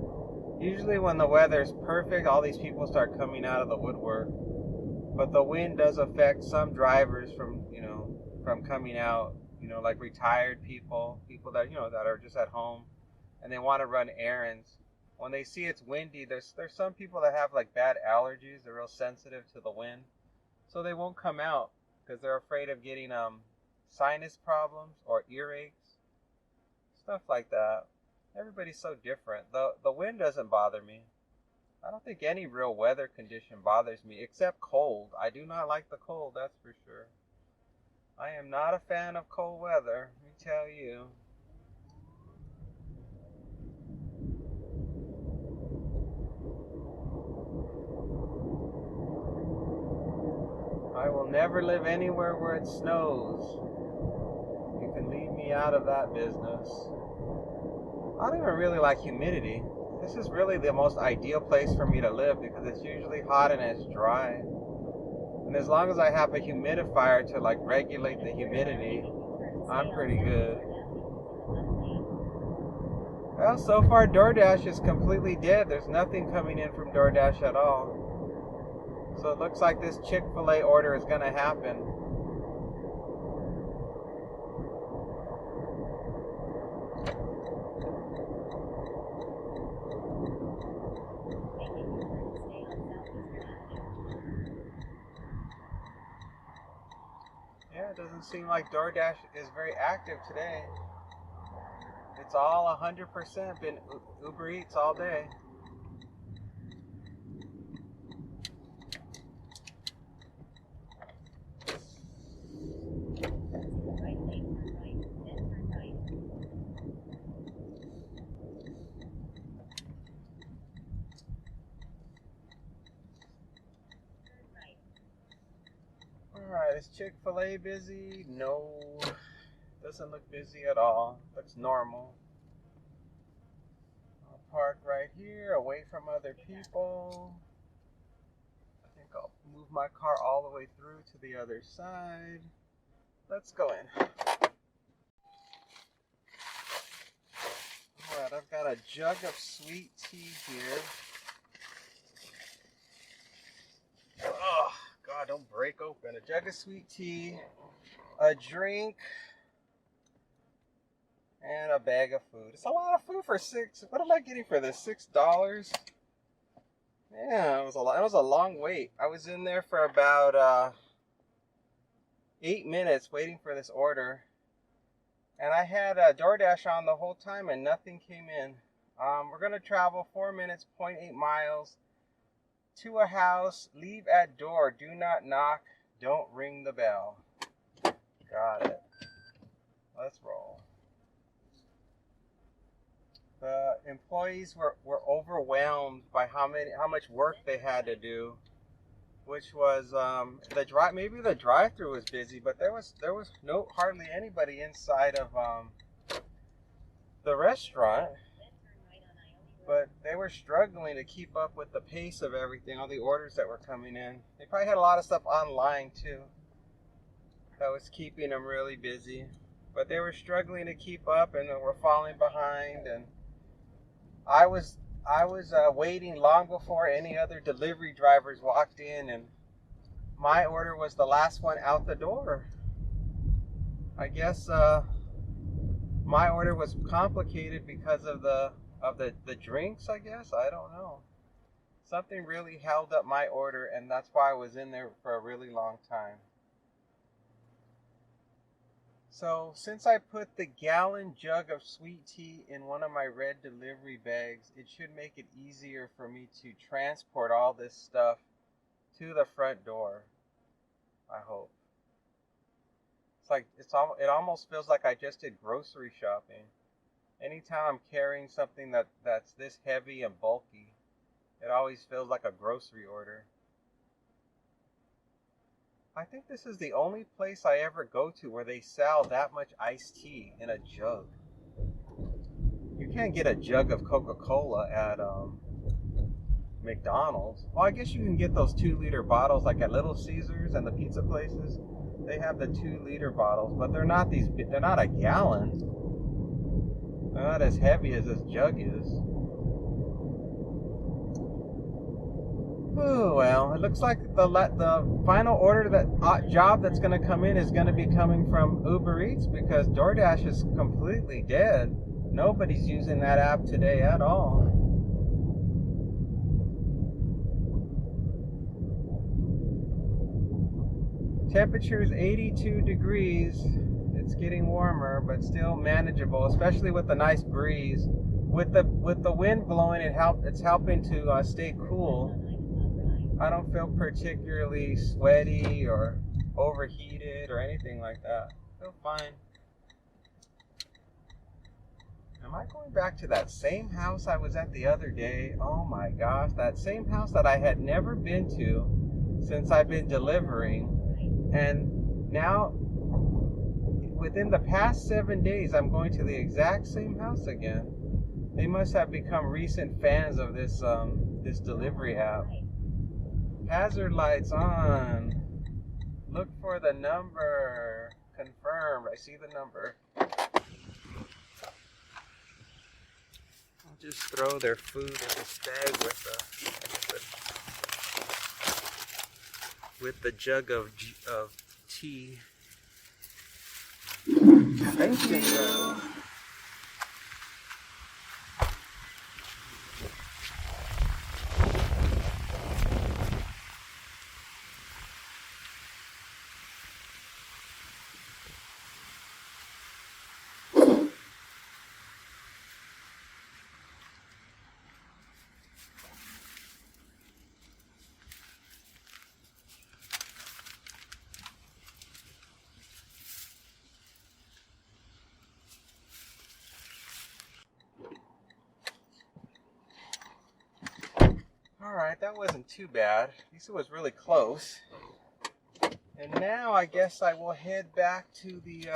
Usually when the weather's perfect, all these people start coming out of the woodwork. But the wind does affect some drivers from coming out, like retired people that, that are just at home and they want to run errands. When they see it's windy, there's some people that have like bad allergies. They're real sensitive to the wind. So they won't come out because they're afraid of getting sinus problems or earaches, stuff like that. Everybody's so different. The wind doesn't bother me. I don't think any real weather condition bothers me except cold. I do not like the cold, that's for sure. I am not a fan of cold weather, let me tell you. I will never live anywhere where it snows. You can leave me out of that business. I don't even really like humidity. This is really the most ideal place for me to live because it's usually hot and it's dry. And as long as I have a humidifier to like regulate the humidity, I'm pretty good. Well, so far DoorDash is completely dead. There's nothing coming in from DoorDash at all. So it looks like this Chick-fil-A order is going to happen. Yeah, it doesn't seem like DoorDash is very active today. It's all 100% been Uber Eats all day. Is Chick-Fil-A busy? No. Doesn't look busy at all. Looks normal. I'll park right here, away from other people. I think I'll move my car all the way through to the other side. Let's go in. Alright, I've got a jug of sweet tea here. Oh, God, don't break open. A jug of sweet tea, a drink, and a bag of food. It's a lot of food for what am I getting for this? $6? Yeah, it was a long wait. I was in there for about 8 minutes waiting for this order. And I had DoorDash on the whole time and nothing came in. We're going to travel 4 minutes, 0.8 miles to a house. Leave at door. Do not knock. Don't ring the bell. Got it. Let's roll. The employees were overwhelmed by how much work they had to do, which was maybe the drive-thru was busy, but there was hardly anybody inside of the restaurant. But they were struggling to keep up with the pace of everything, all the orders that were coming in. They probably had a lot of stuff online too that was keeping them really busy. But they were struggling to keep up and were falling behind. And I was waiting long before any other delivery drivers walked in, and my order was the last one out the door. I guess my order was complicated because of the drinks, I guess. I don't know. Something really held up my order, and that's why I was in there for a really long time. So since I put the gallon jug of sweet tea in one of my red delivery bags, it should make it easier for me to transport all this stuff to the front door. I hope. It's like it almost feels like I just did grocery shopping. Anytime I'm carrying something that's this heavy and bulky, it always feels like a grocery order. I think this is the only place I ever go to where they sell that much iced tea in a jug. You can't get a jug of Coca-Cola at McDonald's. Well, I guess you can get those 2-liter bottles like at Little Caesars and the pizza places. They have the 2-liter bottles, but they're not a gallon. They're not as heavy as this jug is. Oh, well, it looks like the final order, job that's going to come in is going to be coming from Uber Eats, because DoorDash is completely dead. Nobody's using that app today at all. Temperature is 82 degrees. It's getting warmer, but still manageable, especially with the nice breeze. With the wind blowing, it's helping to stay cool. I don't feel particularly sweaty or overheated or anything like that. I feel fine. Am I going back to that same house I was at the other day? Oh my gosh, that same house that I had never been to since I've been delivering. And now, within the past 7 days, I'm going to the exact same house again. They must have become recent fans of this delivery app. Hazard lights on. Look for the number. Confirmed. I see the number. I'll just throw their food in this bag with the jug of tea. Thank you. Alright, that wasn't too bad. At least it was really close. And now I guess I will head back to the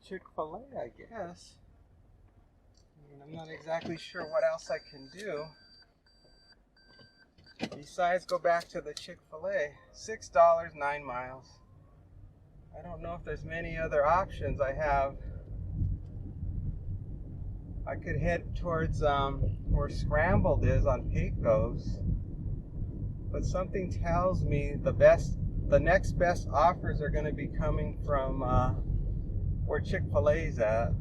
Chick-Fil-A, I guess. I'm not exactly sure what else I can do besides go back to the Chick-Fil-A. $6, 9 miles. I don't know if there's many other options I have. I could head towards where Scrambled is on Pecos, but something tells me the next best offers are going to be coming from where Chick-fil-A's at.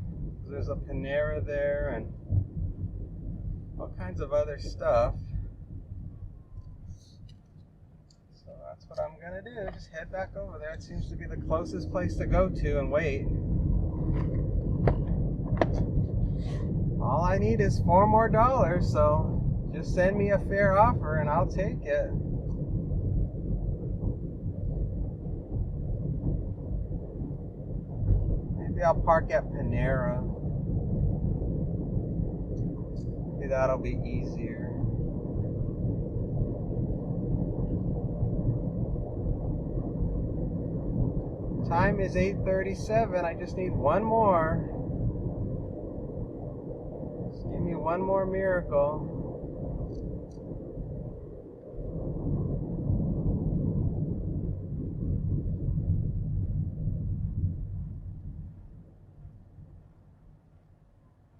There's a Panera there and all kinds of other stuff. So that's what I'm gonna do, just head back over there. It seems to be the closest place to go to and wait. All I need is $4 more, so just send me a fair offer and I'll take it. Maybe I'll park at Panera. Maybe that'll be easier. Time is 8:37. I just need one more. Just give me one more miracle.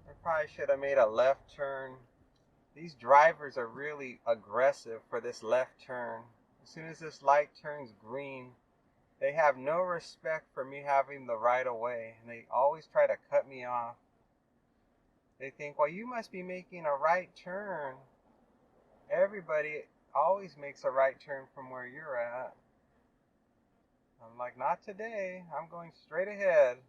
I probably should have made a left turn. These drivers are really aggressive for this left turn. As soon as this light turns green, they have no respect for me having the right of way, and they always try to cut me off. They think, well, you must be making a right turn. Everybody always makes a right turn from where you're at. I'm like, not today. I'm going straight ahead.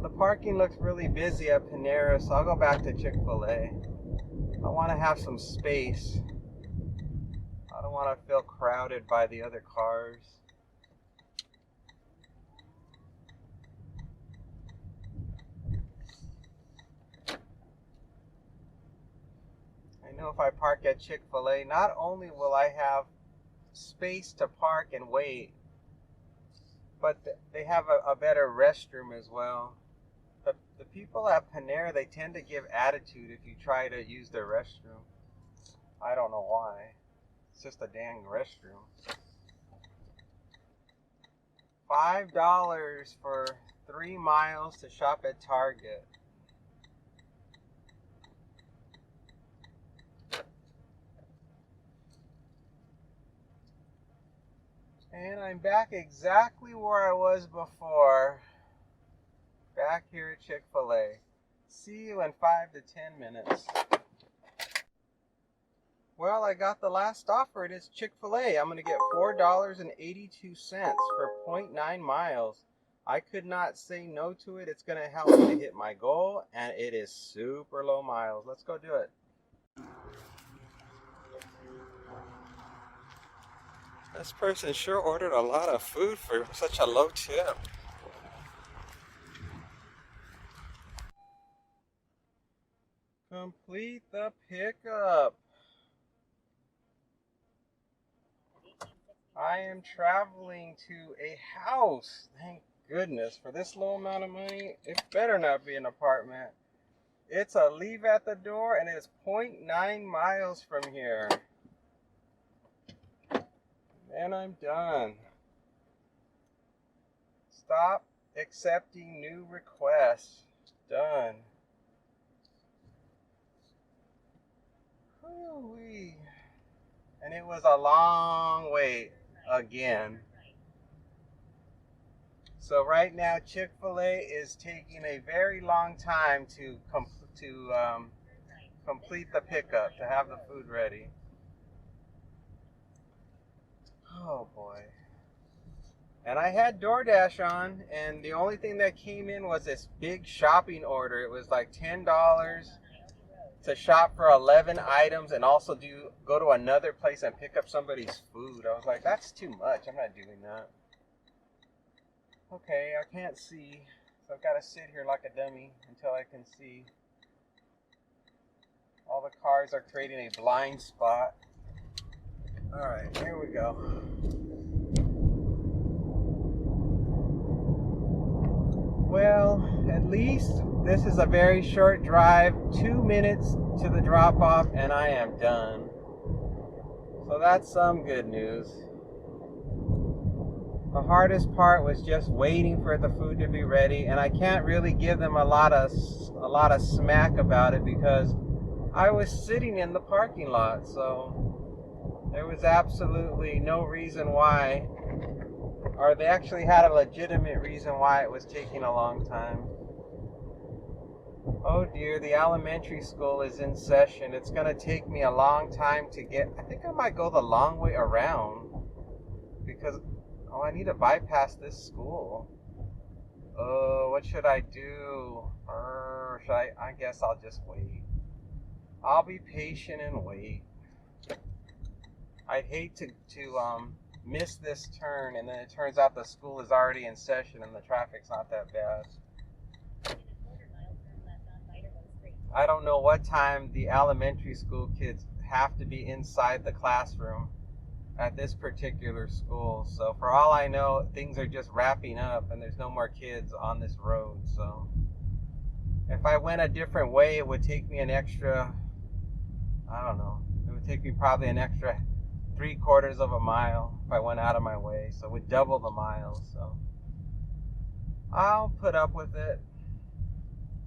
The parking looks really busy at Panera, so I'll go back to Chick-fil-A. I want to have some space. I don't want to feel crowded by the other cars. I know if I park at Chick-fil-A, not only will I have space to park and wait, but they have a better restroom as well. The people at Panera, they tend to give attitude if you try to use their restroom. I don't know why. It's just a dang restroom. $5 for 3 miles to shop at Target. And I'm back exactly where I was before. Back here at Chick-fil-A. See you in 5 to 10 minutes. Well, I got the last offer. It is Chick-fil-A. I'm going to get $4.82 for 0.9 miles. I could not say no to it. It's going to help me to hit my goal, and it is super low miles. Let's go do it. This person sure ordered a lot of food for such a low tip. Complete the pickup. I am traveling to a house. Thank goodness. For this low amount of money, it better not be an apartment. It's a leave at the door, and it's 0.9 miles from here. And I'm done. Stop accepting new requests. Done. Woo-wee. And it was a long wait again. So right now Chick-fil-A is taking a very long time to complete the pickup, to have the food ready. Oh boy. And I had DoorDash on, and the only thing that came in was this big shopping order. It was like $10 to shop for 11 items and also go to another place and pick up somebody's food. I was like, that's too much. I'm not doing that. Okay, I can't see, so I've got to sit here like a dummy until I can see. All the cars are creating a blind spot. All right, here we go. Well, at least this is a very short drive, 2 minutes to the drop off, and I am done. So that's some good news. The hardest part was just waiting for the food to be ready, and I can't really give them a lot of smack about it because I was sitting in the parking lot, so there was absolutely no reason why, or they actually had a legitimate reason why it was taking a long time. Oh dear, the elementary school is in session. It's going to take me a long time to get. I think I might go the long way around because, oh, I need to bypass this school. Oh, what should I do? I guess I'll just wait. I'll be patient and wait. I'd hate to miss this turn, and then it turns out the school is already in session and the traffic's not that bad. I don't know what time the elementary school kids have to be inside the classroom at this particular school. So for all I know, things are just wrapping up and there's no more kids on this road. So if I went a different way, it would take me an extra, I don't know, it would take me probably an extra 3/4 of a mile if I went out of my way. So it would double the miles. So I'll put up with it.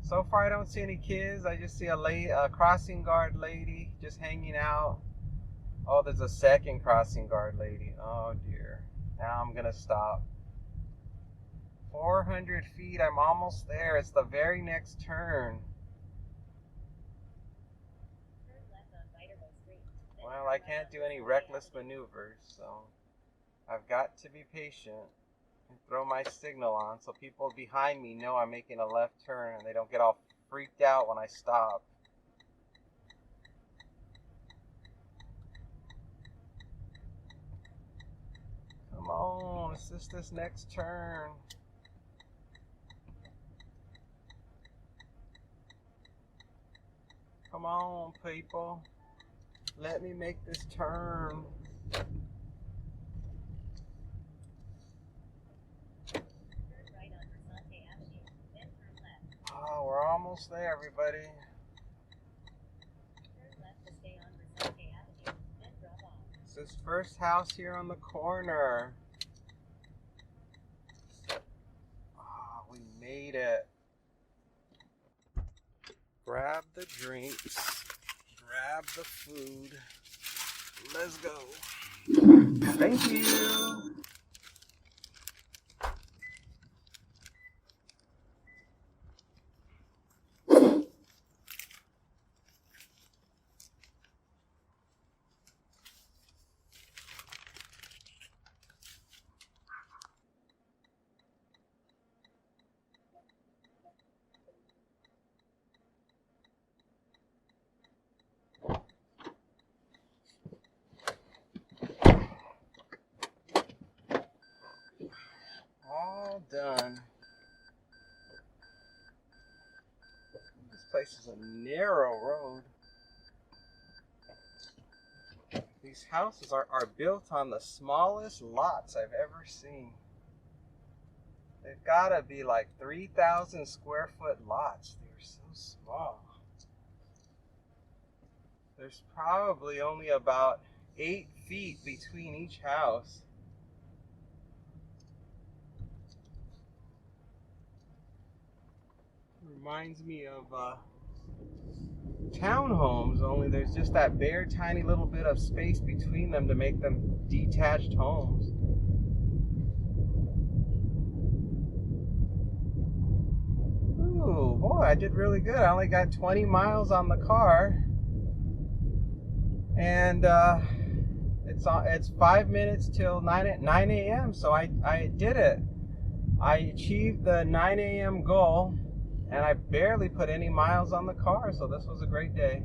So far I don't see any kids. I just see a crossing guard lady just hanging out. Oh, there's a second crossing guard lady. Oh dear. Now I'm gonna stop. 400 feet, I'm almost there. It's the very next turn. Well, I can't do any reckless maneuvers, so I've got to be patient and throw my signal on so people behind me know I'm making a left turn and they don't get all freaked out when I stop. Come on, assist this next turn. Come on, people. Let me make this turn. Oh, we're almost there, everybody. It's this first house here on the corner. Oh, we made it. Grab the drinks. Grab the food. Let's go. Thank you. All done. This place is a narrow road. These houses are built on the smallest lots I've ever seen. They've got to be like 3,000 square foot lots. They're so small. There's probably only about 8 feet between each house. Reminds me of townhomes, only there's just that bare tiny little bit of space between them to make them detached homes. Ooh, boy, I did really good. I only got 20 miles on the car. And it's 5 minutes till 9 a.m. So I did it. I achieved the 9 a.m. goal. And I barely put any miles on the car, so this was a great day.